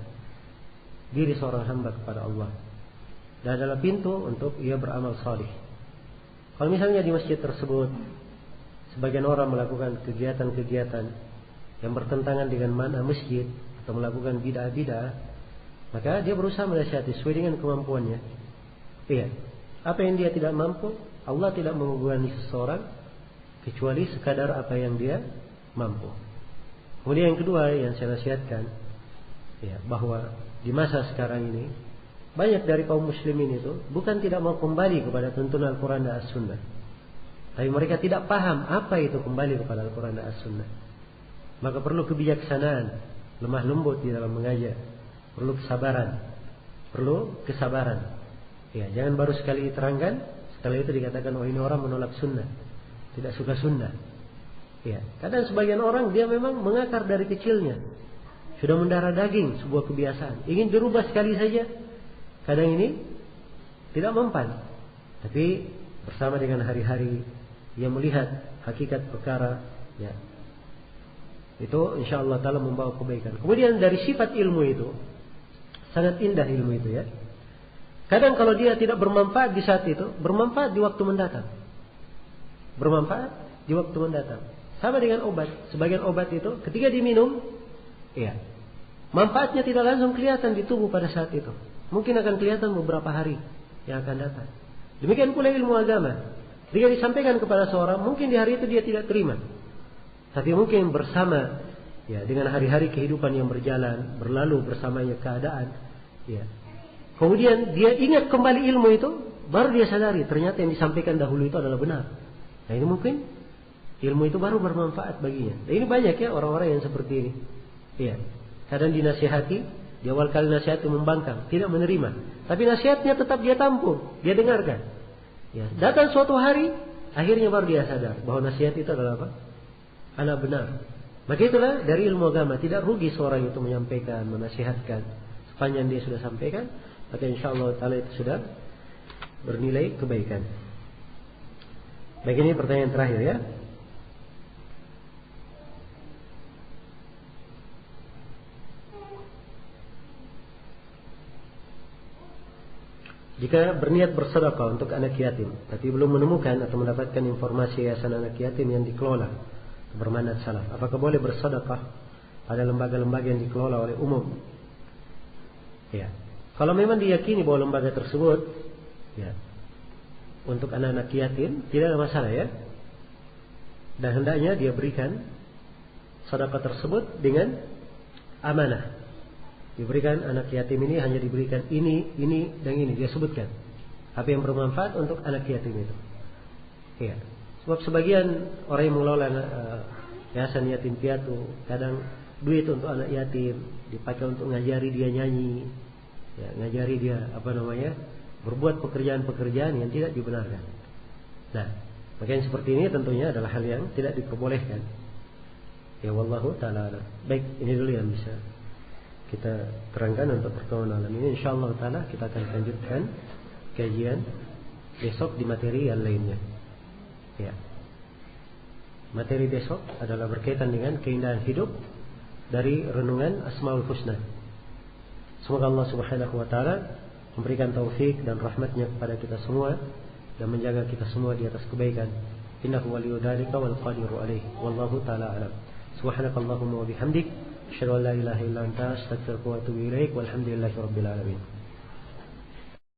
diri seorang hamba kepada Allah. dan adalah pintu untuk ia beramal salih. Kalau misalnya di masjid tersebut sebagian orang melakukan kegiatan-kegiatan yang bertentangan dengan makna masjid atau melakukan bid'ah-bid'ah, maka dia berusaha menasihati sesuai dengan kemampuannya. Iya, apa yang dia tidak mampu, Allah tidak membebani seseorang kecuali sekadar apa yang dia mampu. Kemudian yang kedua yang saya nasihatkan, ya, bahwa di masa sekarang ini banyak dari kaum muslimin itu bukan tidak mau kembali kepada tuntunan Al-Quran dan As-Sunnah, tapi mereka tidak paham apa itu kembali kepada Al-Quran dan As-Sunnah. Maka perlu kebijaksanaan, lemah lembut di dalam mengajar, perlu kesabaran. Ya, jangan baru sekali diterangkan, setelah itu dikatakan oh ini orang menolak sunnah, tidak suka sunnah. Ya, kadang sebagian orang dia memang mengakar dari kecilnya, sudah mendarah daging sebuah kebiasaan, ingin dirubah sekali saja. Kadang ini tidak mempan, tapi bersama dengan hari-hari yang melihat hakikat perkara, ya, itu insya Allah Ta'ala membawa kebaikan. Kemudian dari sifat ilmu itu, sangat indah ilmu itu, ya. Kadang kalau dia tidak bermanfaat di saat itu, bermanfaat di waktu mendatang. Bermanfaat di waktu mendatang. Sama dengan obat. Sebagian obat itu ketika diminum, ya, manfaatnya tidak langsung kelihatan di tubuh pada saat itu. Mungkin akan kelihatan beberapa hari yang akan datang. Demikian pula ilmu agama. Ketika disampaikan kepada seorang, mungkin di hari itu dia tidak terima. Tapi mungkin bersama, ya, dengan hari-hari kehidupan yang berjalan, berlalu bersamanya keadaan, ya, kemudian dia ingat kembali ilmu itu, baru dia sadari ternyata yang disampaikan dahulu itu adalah benar. Nah ini mungkin ilmu itu baru bermanfaat baginya. Nah, ini banyak ya orang-orang yang seperti ini. Iya. Kadang dinasihati, di awal kali nasihat itu membangkang, tidak menerima. Tapi nasihatnya tetap dia tampung, dia dengarkan. Ya. Datang suatu hari, akhirnya baru dia sadar bahwa nasihat itu adalah apa? Adalah benar. Maka itulah dari ilmu agama, tidak rugi seorang itu menyampaikan, menasihatkan. Sepanjang dia sudah sampaikan, maka insyaallah ta'ala itu sudah bernilai kebaikan. Baik, ini pertanyaan terakhir ya. Jika berniat bersedekah untuk anak yatim, tapi belum menemukan atau mendapatkan informasi yayasan anak yatim yang dikelola bermanhaj salaf, apakah boleh bersedekah pada lembaga-lembaga yang dikelola oleh umum? Ya. Kalau memang diyakini bahwa lembaga tersebut, ya, untuk anak-anak yatim, tidak ada masalah ya. Dan hendaknya dia berikan sedekah tersebut dengan amanah. Diberikan anak yatim ini hanya diberikan ini, dan ini. Dia sebutkan apa yang bermanfaat untuk anak yatim itu. Ya. Sebab sebagian orang yang mengelola yayasan yatim piatu, kadang duit untuk anak yatim dipakai untuk ngajari dia nyanyi, ya, ngajari dia berbuat pekerjaan-pekerjaan yang tidak dibenarkan. Nah, makanya seperti ini tentunya adalah hal yang tidak diperbolehkan. Ya, wallahu ta'ala. Baik, ini dulu yang bisa kita terangkan untuk pertemuan malam ini. Insyaallah ta'ala kita akan lanjutkan kajian besok di materi yang lainnya. Ya. Materi besok adalah berkaitan dengan keindahan hidup dari renungan Asmaul Husna. Semoga Allah Subhanahu wa taala memberikan taufik dan rahmatnya kepada kita semua dan menjaga kita semua di atas kebaikan. Innahu waliyyu dzalika wal qadiru alaihi. Wallahu taala alam. Subhanakallahumma wa bihamdik, asyhadu an la ilaha illa anta, astaghfiruka wa atubu ilaik. Walhamdulillahirabbil alamin.